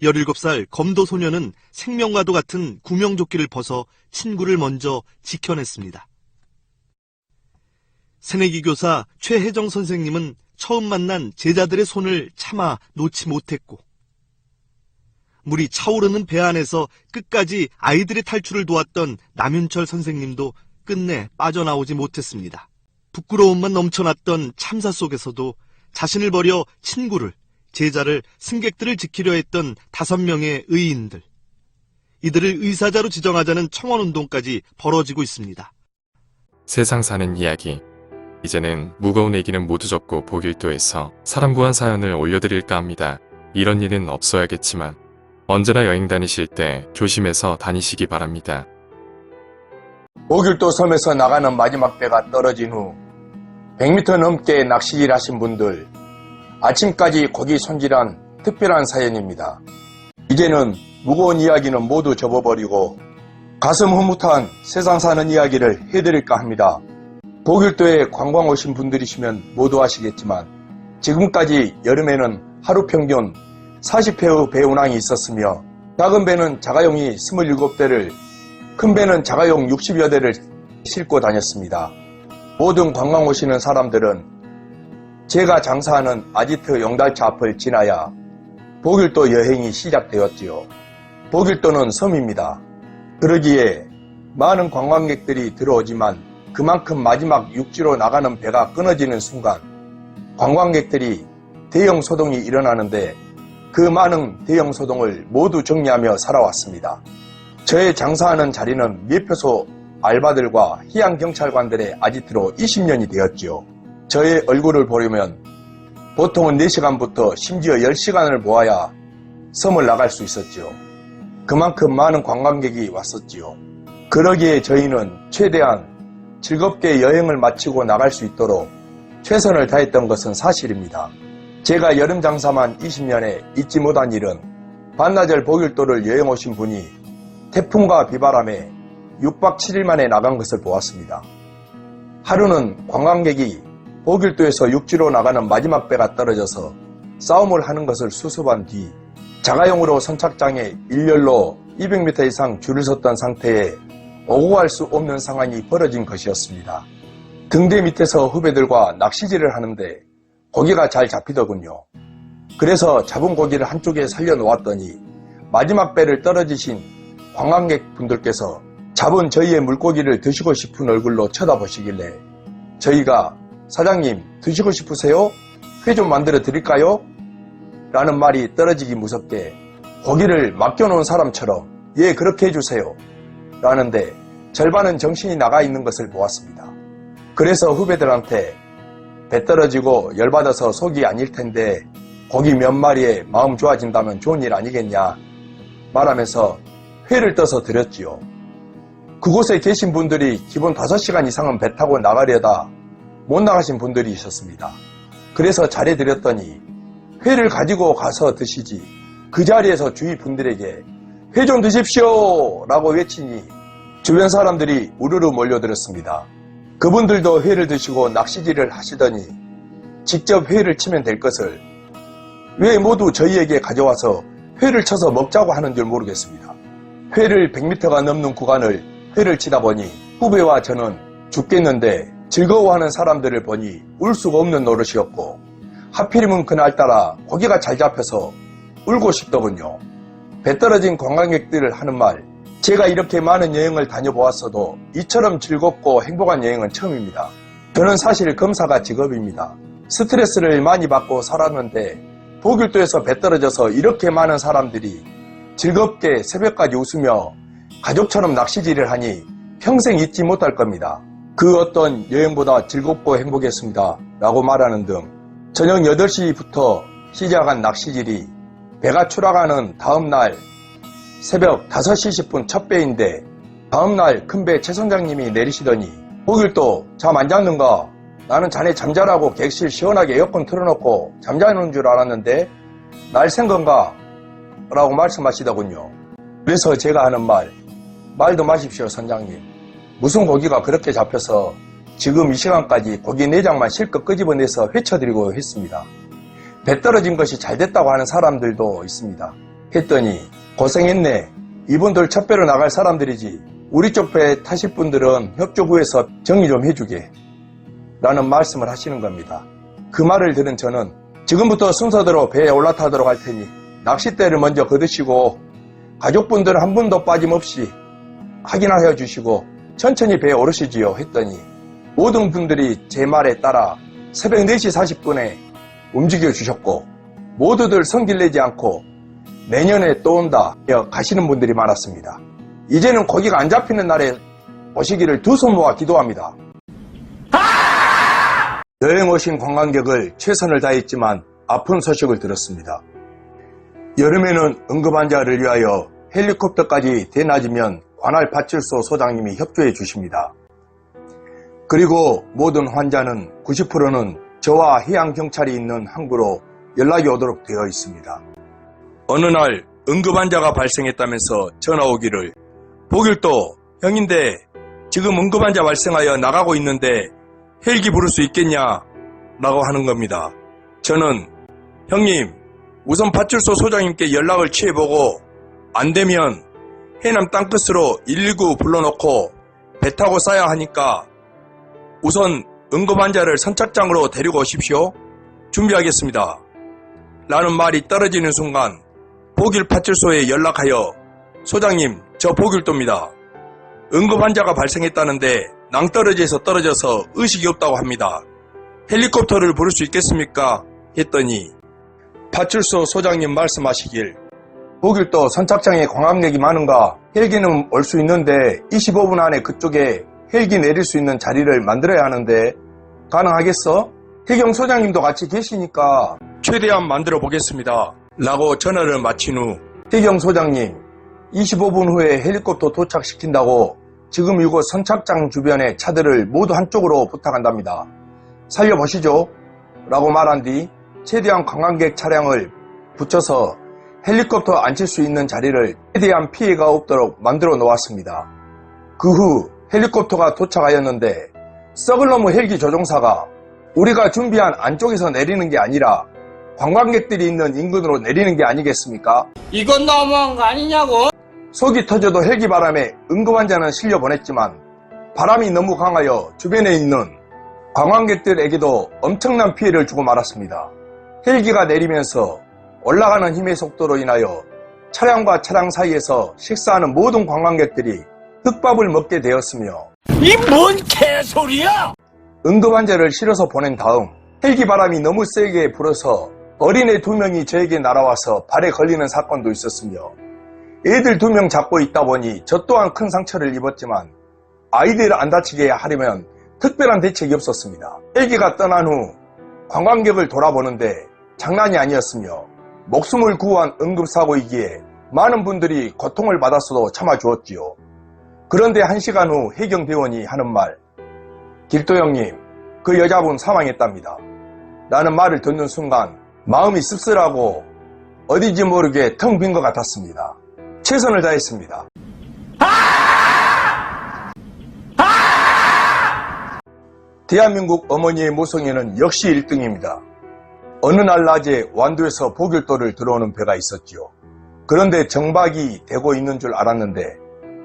Speaker 10: 17살 검도 소녀는 생명과도 같은 구명조끼를 벗어 친구를 먼저 지켜냈습니다. 새내기 교사 최혜정 선생님은 처음 만난 제자들의 손을 차마 놓지 못했고, 물이 차오르는 배 안에서 끝까지 아이들의 탈출을 도왔던 남윤철 선생님도 끝내 빠져나오지 못했습니다. 부끄러움만 넘쳐났던 참사 속에서도 자신을 버려 친구를, 제자를, 승객들을 지키려 했던 5명의 의인들. 이들을 의사자로 지정하자는 청원운동까지 벌어지고 있습니다.
Speaker 1: 세상 사는 이야기. 이제는 무거운 얘기는 모두 접고 보길도에서 사람 구한 사연을 올려드릴까 합니다. 이런 일은 없어야겠지만 언제나 여행 다니실 때 조심해서 다니시기 바랍니다.
Speaker 11: 보길도 섬에서 나가는 마지막 배가 떨어진 후 100m 넘게 낚시질 하신 분들, 아침까지 고기 손질한 특별한 사연입니다. 이제는 무거운 이야기는 모두 접어버리고 가슴 흐뭇한 세상 사는 이야기를 해드릴까 합니다. 보길도에 관광 오신 분들이시면 모두 아시겠지만 지금까지 여름에는 하루 평균 40회의 배 운항이 있었으며 작은 배는 자가용이 27대를, 큰 배는 자가용 60여 대를 싣고 다녔습니다. 모든 관광 오시는 사람들은 제가 장사하는 아지트 용달차 앞을 지나야 보길도 여행이 시작되었지요. 보길도는 섬입니다. 그러기에 많은 관광객들이 들어오지만 그만큼 마지막 육지로 나가는 배가 끊어지는 순간 관광객들이 대형 소동이 일어나는데 그 많은 대형 소동을 모두 정리하며 살아왔습니다. 저의 장사하는 자리는 매표소 알바들과 희양경찰관들의 아지트로 20년이 되었지요. 저의 얼굴을 보려면 보통은 4시간부터 심지어 10시간을 모아야 섬을 나갈 수 있었지요. 그만큼 많은 관광객이 왔었지요. 그러기에 저희는 최대한 즐겁게 여행을 마치고 나갈 수 있도록 최선을 다했던 것은 사실입니다. 제가 여름 장사만 20년에 잊지 못한 일은 반나절 보길도를 여행 오신 분이 태풍과 비바람에 6박 7일 만에 나간 것을 보았습니다. 하루는 관광객이 보길도에서 육지로 나가는 마지막 배가 떨어져서 싸움을 하는 것을 수습한 뒤 자가용으로 선착장에 일렬로 200m 이상 줄을 섰던 상태에 오고 갈 수 없는 상황이 벌어진 것이었습니다. 등대 밑에서 후배들과 낚시질을 하는데 고기가 잘 잡히더군요. 그래서 잡은 고기를 한쪽에 살려놓았더니 마지막 배를 떨어지신 관광객 분들께서 잡은 저희의 물고기를 드시고 싶은 얼굴로 쳐다보시길래 저희가 사장님 드시고 싶으세요? 회 좀 만들어 드릴까요? 라는 말이 떨어지기 무섭게 고기를 맡겨놓은 사람처럼 예 그렇게 해주세요 라는데 절반은 정신이 나가 있는 것을 보았습니다. 그래서 후배들한테 배 떨어지고 열받아서 속이 아닐 텐데 고기 몇 마리에 마음 좋아진다면 좋은 일 아니겠냐 말하면서 회를 떠서 드렸지요. 그곳에 계신 분들이 기본 5시간 이상은 배 타고 나가려다 못 나가신 분들이 있었습니다. 그래서 잘해드렸더니 회를 가지고 가서 드시지 그 자리에서 주위 분들에게 회 좀 드십시오 라고 외치니 주변 사람들이 우르르 몰려들었습니다. 그분들도 회를 드시고 낚시질을 하시더니 직접 회를 치면 될 것을 왜 모두 저희에게 가져와서 회를 쳐서 먹자고 하는 줄 모르겠습니다. 회를 100m가 넘는 구간을 회를 치다 보니 후배와 저는 죽겠는데 즐거워하는 사람들을 보니 울 수가 없는 노릇이었고 하필이면 그날따라 고기가 잘 잡혀서 울고 싶더군요. 배 떨어진 관광객들을 하는 말, 제가 이렇게 많은 여행을 다녀보았어도 이처럼 즐겁고 행복한 여행은 처음입니다. 저는 사실 검사가 직업입니다. 스트레스를 많이 받고 살았는데 보길도에서 배 떨어져서 이렇게 많은 사람들이 즐겁게 새벽까지 웃으며 가족처럼 낚시질을 하니 평생 잊지 못할 겁니다. 그 어떤 여행보다 즐겁고 행복했습니다 라고 말하는 등 저녁 8시부터 시작한 낚시질이 배가 출항하는 다음날 새벽 5시 10분 첫 배인데 다음날 큰 배 최 선장님이 내리시더니 보길도 잠 안 잤는가? 나는 자네 잠자라고 객실 시원하게 에어컨 틀어놓고 잠자는 줄 알았는데 날 센 건가? 라고 말씀하시더군요. 그래서 제가 하는 말도 마십시오 선장님. 무슨 고기가 그렇게 잡혀서 지금 이 시간까지 고기 내장만 실컷 끄집어내서 회쳐드리고 했습니다. 배 떨어진 것이 잘 됐다고 하는 사람들도 있습니다. 했더니 고생했네. 이분들 첫 배로 나갈 사람들이지 우리 쪽 배 타실 분들은 협조 구해서 정리 좀 해주게 라는 말씀을 하시는 겁니다. 그 말을 들은 저는 지금부터 순서대로 배에 올라타도록 할 테니 낚싯대를 먼저 거두시고 가족분들 한 분도 빠짐없이 확인하여 주시고 천천히 배에 오르시지요 했더니 모든 분들이 제 말에 따라 새벽 4시 40분에 움직여 주셨고 모두들 성질 내지 않고 내년에 또 온다 가시는 분들이 많았습니다. 이제는 고기가 안 잡히는 날에 오시기를 두 손 모아 기도합니다. 여행 오신 관광객을 최선을 다했지만 아픈 소식을 들었습니다. 여름에는 응급환자를 위하여 헬리콥터까지 대낮이면 관할 파출소 소장님이 협조해 주십니다. 그리고 모든 환자는 90%는 저와 해양경찰이 있는 항구로 연락이 오도록 되어 있습니다. 어느 날 응급환자가 발생했다면서 전화 오기를 보길도 형인데 지금 응급환자 발생하여 나가고 있는데 헬기 부를 수 있겠냐 라고 하는 겁니다. 저는 형님 우선 파출소 소장님께 연락을 취해보고 안되면 해남 땅끝으로 119 불러놓고 배 타고 싸야 하니까 우선 응급환자를 선착장으로 데리고 오십시오. 준비하겠습니다. 라는 말이 떨어지는 순간 보길 파출소에 연락하여 소장님 저 보길도입니다. 응급환자가 발생했다는데 낭떠러지에서 떨어져서 의식이 없다고 합니다. 헬리콥터를 부를 수 있겠습니까? 했더니 파출소 소장님 말씀하시길 보길도 선착장에 관광객이 많은가 헬기는 올 수 있는데 25분 안에 그쪽에 헬기 내릴 수 있는 자리를 만들어야 하는데 가능하겠어? 태경 소장님도 같이 계시니까 최대한 만들어 보겠습니다. 라고 전화를 마친 후 태경 소장님 25분 후에 헬리콥터 도착시킨다고 지금 이곳 선착장 주변의 차들을 모두 한쪽으로 부탁한답니다. 살려보시죠. 라고 말한 뒤 최대한 관광객 차량을 붙여서 헬리콥터 앉힐 수 있는 자리를 최대한 피해가 없도록 만들어 놓았습니다. 그 후 헬리콥터가 도착하였는데 썩을 놈의 헬기 조종사가 우리가 준비한 안쪽에서 내리는 게 아니라 관광객들이 있는 인근으로 내리는 게 아니겠습니까?
Speaker 12: 이건 너무한 거 아니냐고?
Speaker 11: 속이 터져도 헬기 바람에 응급환자는 실려보냈지만 바람이 너무 강하여 주변에 있는 관광객들에게도 엄청난 피해를 주고 말았습니다. 헬기가 내리면서 올라가는 힘의 속도로 인하여 차량과 차량 사이에서 식사하는 모든 관광객들이 흙밥을 먹게 되었으며
Speaker 12: 이 뭔 개소리야!
Speaker 11: 응급환자를 실어서 보낸 다음 헬기 바람이 너무 세게 불어서 어린애 2명이 저에게 날아와서 발에 걸리는 사건도 있었으며 애들 2명 잡고 있다 보니 저 또한 큰 상처를 입었지만 아이들을 안 다치게 하려면 특별한 대책이 없었습니다. 헬기가 떠난 후 관광객을 돌아보는데 장난이 아니었으며 목숨을 구한 응급사고이기에 많은 분들이 고통을 받았어도 참아주었지요. 그런데 1시간 후 해경대원이 하는 말, 길도 형님, 그 여자분 사망했답니다. 라는 말을 듣는 순간 마음이 씁쓸하고 어딘지 모르게 텅 빈 것 같았습니다. 최선을 다했습니다. 대한민국 어머니의 모성애는 역시 1등입니다. 어느 날 낮에 완도에서 보길도를 들어오는 배가 있었지요. 그런데 정박이 되고 있는 줄 알았는데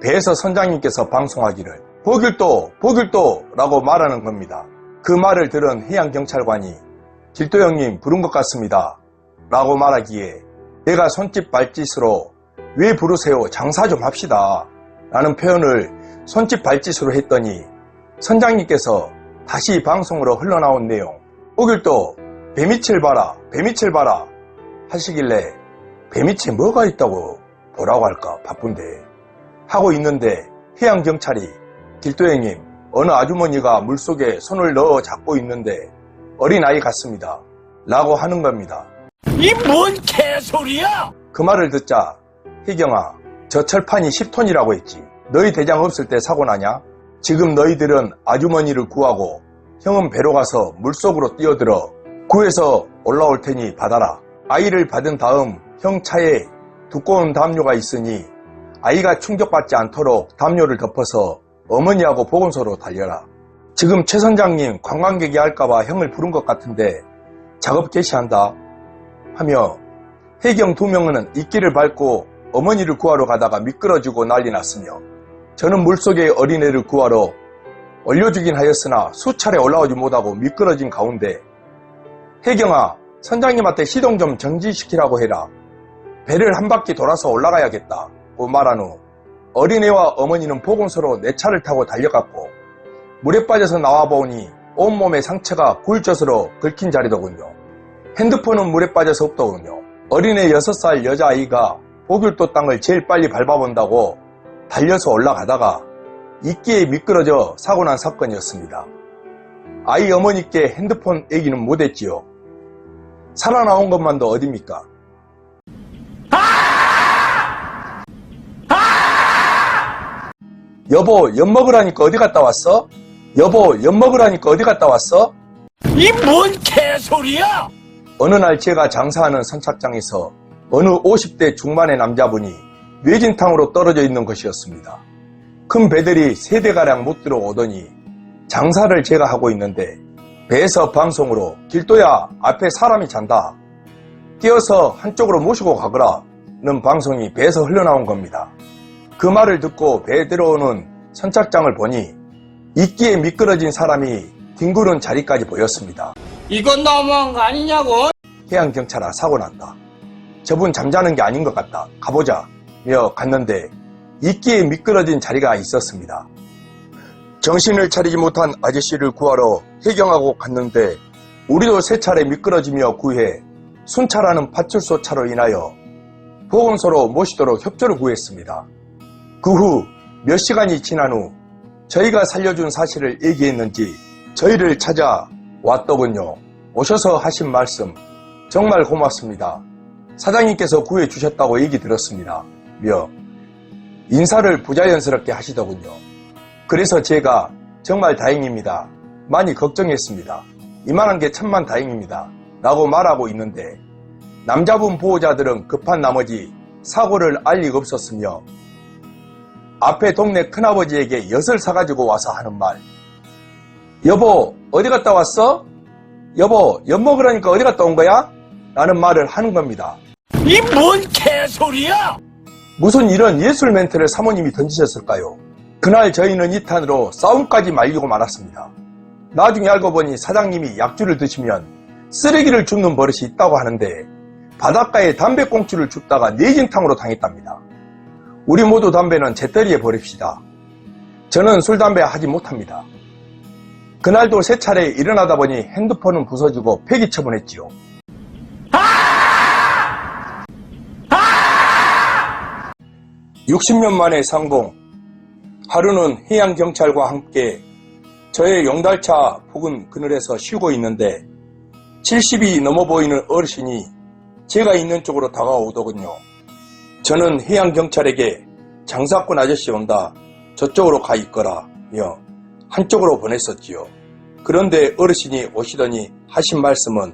Speaker 11: 배에서 선장님께서 방송하기를 보길도 라고 말하는 겁니다. 그 말을 들은 해양경찰관이 길도 형님 부른 것 같습니다 라고 말하기에 내가 손짓 발짓으로 왜 부르세요? 장사 좀 합시다 라는 표현을 손짓 발짓으로 했더니 선장님께서 다시 방송으로 흘러나온 내용, 보길도 배밑을 봐라 하시길래 배밑에 뭐가 있다고 보라고 할까 바쁜데 하고 있는데 해양경찰이 길도 형님, 어느 아주머니가 물속에 손을 넣어 잡고 있는데 어린아이 같습니다 라고 하는 겁니다.
Speaker 12: 이 뭔 개소리야?
Speaker 11: 그 말을 듣자 혜경아, 저 철판이 10톤이라고 했지. 너희 대장 없을 때 사고 나냐? 지금 너희들은 아주머니를 구하고 형은 배로 가서 물속으로 뛰어들어 구해서 올라올 테니 받아라. 아이를 받은 다음 형 차에 두꺼운 담요가 있으니 아이가 충격받지 않도록 담요를 덮어서 어머니하고 보건소로 달려라. 지금 최 선장님 관광객이 할까봐 형을 부른 것 같은데 작업 개시한다 하며 해경 2명은 이끼를 밟고 어머니를 구하러 가다가 미끄러지고 난리 났으며 저는 물속에 어린애를 구하러 올려주긴 하였으나 수차례 올라오지 못하고 미끄러진 가운데 혜경아, 선장님한테 시동 좀 정지시키라고 해라. 배를 한 바퀴 돌아서 올라가야겠다고 말한 후 어린애와 어머니는 보건소로 내 차를 타고 달려갔고 물에 빠져서 나와보니 온몸에 상처가 굴젓으로 긁힌 자리더군요. 핸드폰은 물에 빠져서 없더군요. 어린애 6살 여자아이가 보길도 땅을 제일 빨리 밟아본다고 달려서 올라가다가 이끼에 미끄러져 사고 난 사건이었습니다. 아이 어머니께 핸드폰 얘기는 못했지요. 살아나온 것만도 어딥니까? 여보, 엿 먹으라니까 어디 갔다 왔어? 여보, 엿 먹으라니까 어디 갔다 왔어?
Speaker 12: 이 뭔 개소리야?
Speaker 11: 어느 날 제가 장사하는 선착장에서 어느 50대 중반의 남자분이 뇌진탕으로 떨어져 있는 것이었습니다. 큰 배들이 3대가량 못 들어오더니 장사를 제가 하고 있는데 배에서 방송으로 길도야, 앞에 사람이 잔다. 뛰어서 한쪽으로 모시고 가거라는 방송이 배에서 흘러나온 겁니다. 그 말을 듣고 배에 들어오는 선착장을 보니 이끼에 미끄러진 사람이 뒹구른 자리까지 보였습니다.
Speaker 12: 이건 너무한 거 아니냐고?
Speaker 11: 해양경찰아, 사고 났다. 저분 잠자는 게 아닌 것 같다. 가보자. 며 갔는데 이끼에 미끄러진 자리가 있었습니다. 정신을 차리지 못한 아저씨를 구하러 해경하고 갔는데 우리도 3차례 미끄러지며 구해 순차라는 파출소 차로 인하여 보건소로 모시도록 협조를 구했습니다. 그 후 몇 시간이 지난 후 저희가 살려준 사실을 얘기했는지 저희를 찾아왔더군요. 오셔서 하신 말씀 정말 고맙습니다. 사장님께서 구해주셨다고 얘기 들었습니다. 며 인사를 부자연스럽게 하시더군요. 그래서 제가 정말 다행입니다. 많이 걱정했습니다. 이만한 게 천만 다행입니다. 라고 말하고 있는데 남자분 보호자들은 급한 나머지 사고를 알 리가 없었으며 앞에 동네 큰아버지에게 엿을 사가지고 와서 하는 말, 여보 어디 갔다 왔어? 여보 엿 먹으라니까 어디 갔다 온 거야? 라는 말을 하는 겁니다.
Speaker 12: 이 뭔 개소리야?
Speaker 11: 무슨 이런 예술 멘트를 사모님이 던지셨을까요? 그날 저희는 2탄으로 싸움까지 말리고 말았습니다. 나중에 알고 보니 사장님이 약주를 드시면 쓰레기를 줍는 버릇이 있다고 하는데 바닷가에 담배꽁초를 줍다가 내진탕으로 당했답니다. 우리 모두 담배는 재떨이에 버립시다. 저는 술, 담배 하지 못합니다. 그날도 3차례 일어나다 보니 핸드폰은 부서지고 폐기 처분했지요. 60년 만에 상봉. 하루는 해양경찰과 함께 저의 용달차 부근 그늘에서 쉬고 있는데 70이 넘어 보이는 어르신이 제가 있는 쪽으로 다가오더군요. 저는 해양경찰에게 장사꾼 아저씨 온다, 저쪽으로 가 있거라며 한쪽으로 보냈었지요. 그런데 어르신이 오시더니 하신 말씀은,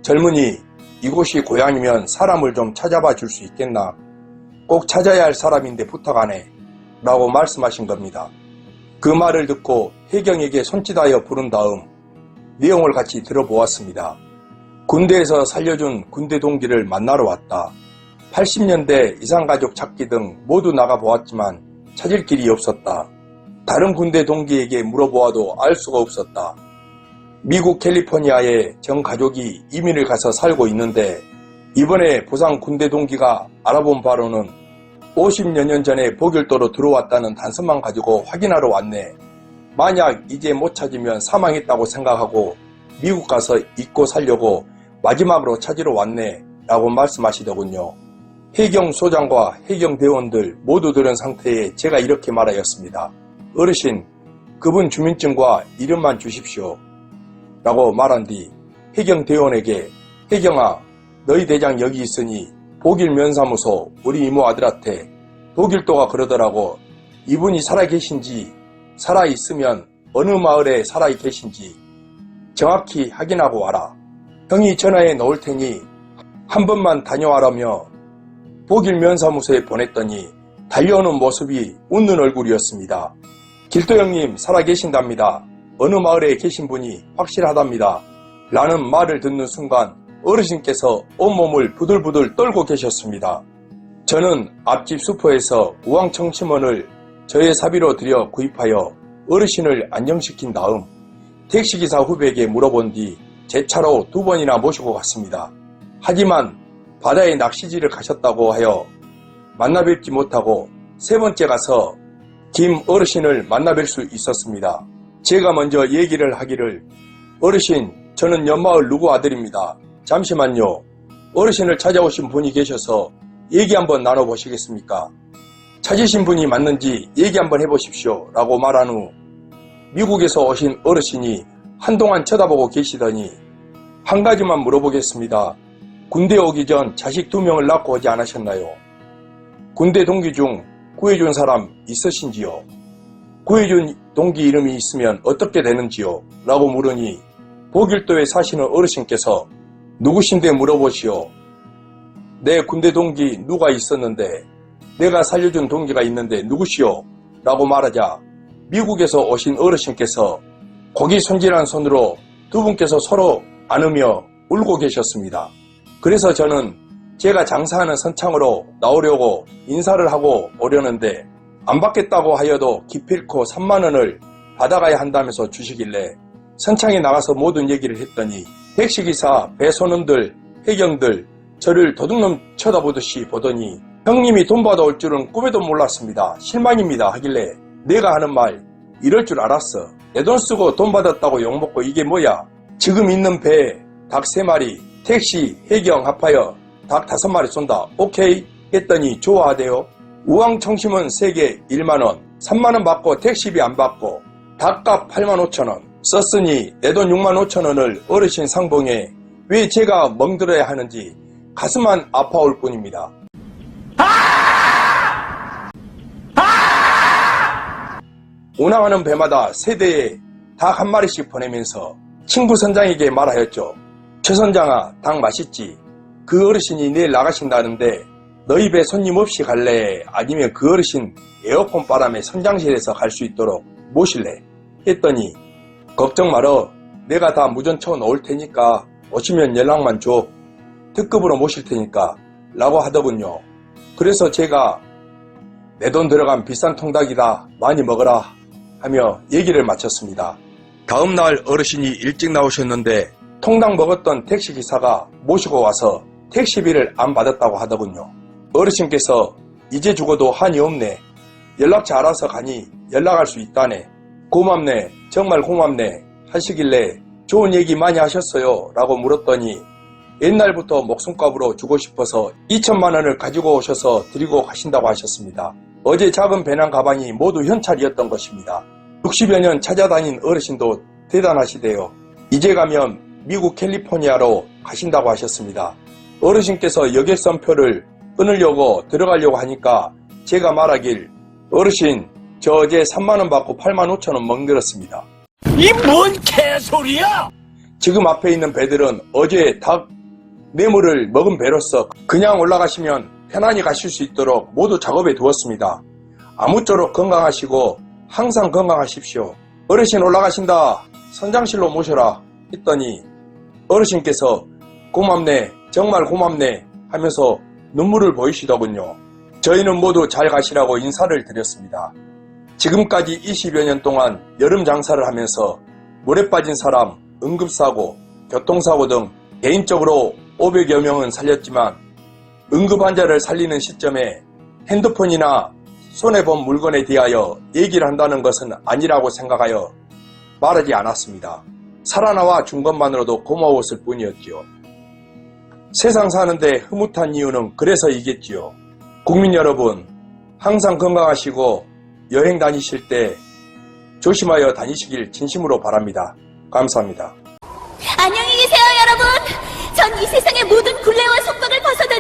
Speaker 11: 젊은이, 이곳이 고향이면 사람을 좀 찾아봐 줄 수 있겠나? 꼭 찾아야 할 사람인데 부탁하네 라고 말씀하신 겁니다. 그 말을 듣고 혜경에게 손짓하여 부른 다음 내용을 같이 들어보았습니다. 군대에서 살려준 군대 동기를 만나러 왔다. 80년대 이산가족 찾기 등 모두 나가보았지만 찾을 길이 없었다. 다른 군대 동기에게 물어보아도 알 수가 없었다. 미국 캘리포니아에 전 가족이 이민을 가서 살고 있는데 이번에 부상 군대 동기가 알아본 바로는 50여 년 전에 보길도로 들어왔다는 단서만 가지고 확인하러 왔네. 만약 이제 못 찾으면 사망했다고 생각하고 미국 가서 잊고 살려고 마지막으로 찾으러 왔네 라고 말씀하시더군요. 해경 소장과 해경 대원들 모두 들은 상태에 제가 이렇게 말하였습니다. 어르신, 그분 주민증과 이름만 주십시오 라고 말한 뒤 해경 대원에게, 해경아, 너희 대장 여기 있으니 보길 면사무소 우리 이모 아들한테 보길도가 그러더라고. 이분이 살아계신지, 살아있으면 어느 마을에 살아계신지 정확히 확인하고 와라. 형이 전화해 놓을 테니 한 번만 다녀와라며 보길 면사무소에 보냈더니 달려오는 모습이 웃는 얼굴이었습니다. 길도 형님 살아계신답니다. 어느 마을에 계신 분이 확실하답니다. 라는 말을 듣는 순간 어르신께서 온몸을 부들부들 떨고 계셨습니다. 저는 앞집 슈퍼에서 우황청심원을 저의 사비로 들여 구입하여 어르신을 안정시킨 다음 택시기사 후배에게 물어본 뒤 제 차로 2번이나 모시고 갔습니다. 하지만 바다에 낚시질을 가셨다고 하여 만나뵙지 못하고 3번째 가서 김 어르신을 만나뵐 수 있었습니다. 제가 먼저 얘기를 하기를, 어르신, 저는 옆마을 누구 아들입니다. 잠시만요. 어르신을 찾아오신 분이 계셔서 얘기 한번 나눠보시겠습니까? 찾으신 분이 맞는지 얘기 한번 해보십시오 라고 말한 후 미국에서 오신 어르신이 한동안 쳐다보고 계시더니, 한 가지만 물어보겠습니다. 군대 오기 전 자식 2명을 낳고 오지 않으셨나요? 군대 동기 중 구해준 사람 있으신지요? 구해준 동기 이름이 있으면 어떻게 되는지요? 라고 물으니 보길도에 사시는 어르신께서, 누구신데 물어보시오. 내 군대 동기 누가 있었는데 내가 살려준 동기가 있는데 누구시오? 라고 말하자 미국에서 오신 어르신께서 고기 손질한 손으로 두 분께서 서로 안으며 울고 계셨습니다. 그래서 저는 제가 장사하는 선창으로 나오려고 인사를 하고 오려는데 안 받겠다고 하여도 기필코 3만 원을 받아가야 한다면서 주시길래 선창에 나가서 모든 얘기를 했더니 택시기사, 배선원들, 해경들 저를 도둑놈 쳐다보듯이 보더니 형님이 돈 받아올 줄은 꿈에도 몰랐습니다. 실망입니다 하길래 내가 하는 말, 이럴 줄 알았어. 내 돈 쓰고 돈 받았다고 욕먹고 이게 뭐야. 지금 있는 배에 닭 3마리, 택시, 해경 합하여 닭 5마리 쏜다. 오케이? 했더니 좋아하대요. 우황청심은 3개 1만원, 3만원 받고 택시비 안 받고 닭값 8만 5천원 썼으니 내 돈 6만 5천원을 어르신 상봉에 왜 제가 멍들어야 하는지 가슴만 아파올 뿐입니다. 운항하는 배마다 세대에 닭 1마리씩 보내면서 친구 선장에게 말하였죠. 최 선장아, 닭 맛있지? 그 어르신이 내일 나가신다는데 너희 배 손님 없이 갈래? 아니면 그 어르신 에어컨 바람에 선장실에서 갈 수 있도록 모실래? 했더니 걱정 말어. 내가 다 무전 쳐 놓을 테니까 오시면 연락만 줘. 특급으로 모실 테니까 라고 하더군요. 그래서 제가 내 돈 들어간 비싼 통닭이다. 많이 먹어라 하며 얘기를 마쳤습니다. 다음날 어르신이 일찍 나오셨는데 통닭 먹었던 택시기사가 모시고 와서 택시비를 안 받았다고 하더군요. 어르신께서 이제 죽어도 한이 없네. 연락처 알아서 가니 연락할 수 있다네. 고맙네. 정말 고맙네. 하시길래 좋은 얘기 많이 하셨어요 라고 물었더니 옛날부터 목숨값으로 주고 싶어서 2천만 원을 가지고 오셔서 드리고 가신다고 하셨습니다. 어제 작은 배낭 가방이 모두 현찰이었던 것입니다. 60여 년 찾아다닌 어르신도 대단하시대요. 이제 가면 미국 캘리포니아로 가신다고 하셨습니다. 어르신께서 여객선표를 끊으려고 들어가려고 하니까 제가 말하길 어르신 저 어제 3만원 받고 8만 5천원 멍들었습니다.
Speaker 12: 이 뭔 개소리야?
Speaker 11: 지금 앞에 있는 배들은 어제 닭 뇌물을 먹은 배로서 그냥 올라가시면 편안히 가실 수 있도록 모두 작업해 두었습니다. 아무쪼록 건강하시고 항상 건강하십시오. 어르신 올라가신다. 선장실로 모셔라 했더니 어르신께서 고맙네 정말 고맙네 하면서 눈물을 보이시더군요. 저희는 모두 잘 가시라고 인사를 드렸습니다. 지금까지 20여 년 동안 여름 장사를 하면서 물에 빠진 사람, 응급사고, 교통사고 등 개인적으로 500여 명은 살렸지만 응급환자를 살리는 시점에 핸드폰이나 손해본 물건에 대하여 얘기를 한다는 것은 아니라고 생각하여 말하지 않았습니다. 살아나와 준 것만으로도 고마웠을 뿐이었지요. 세상 사는데 흐뭇한 이유는 그래서이겠지요. 국민 여러분, 항상 건강하시고 여행 다니실 때 조심하여 다니시길 진심으로 바랍니다. 감사합니다.
Speaker 7: 안녕히 계세요, 여러분. 전 이 세상의 모든 굴레와 속박을 벗어나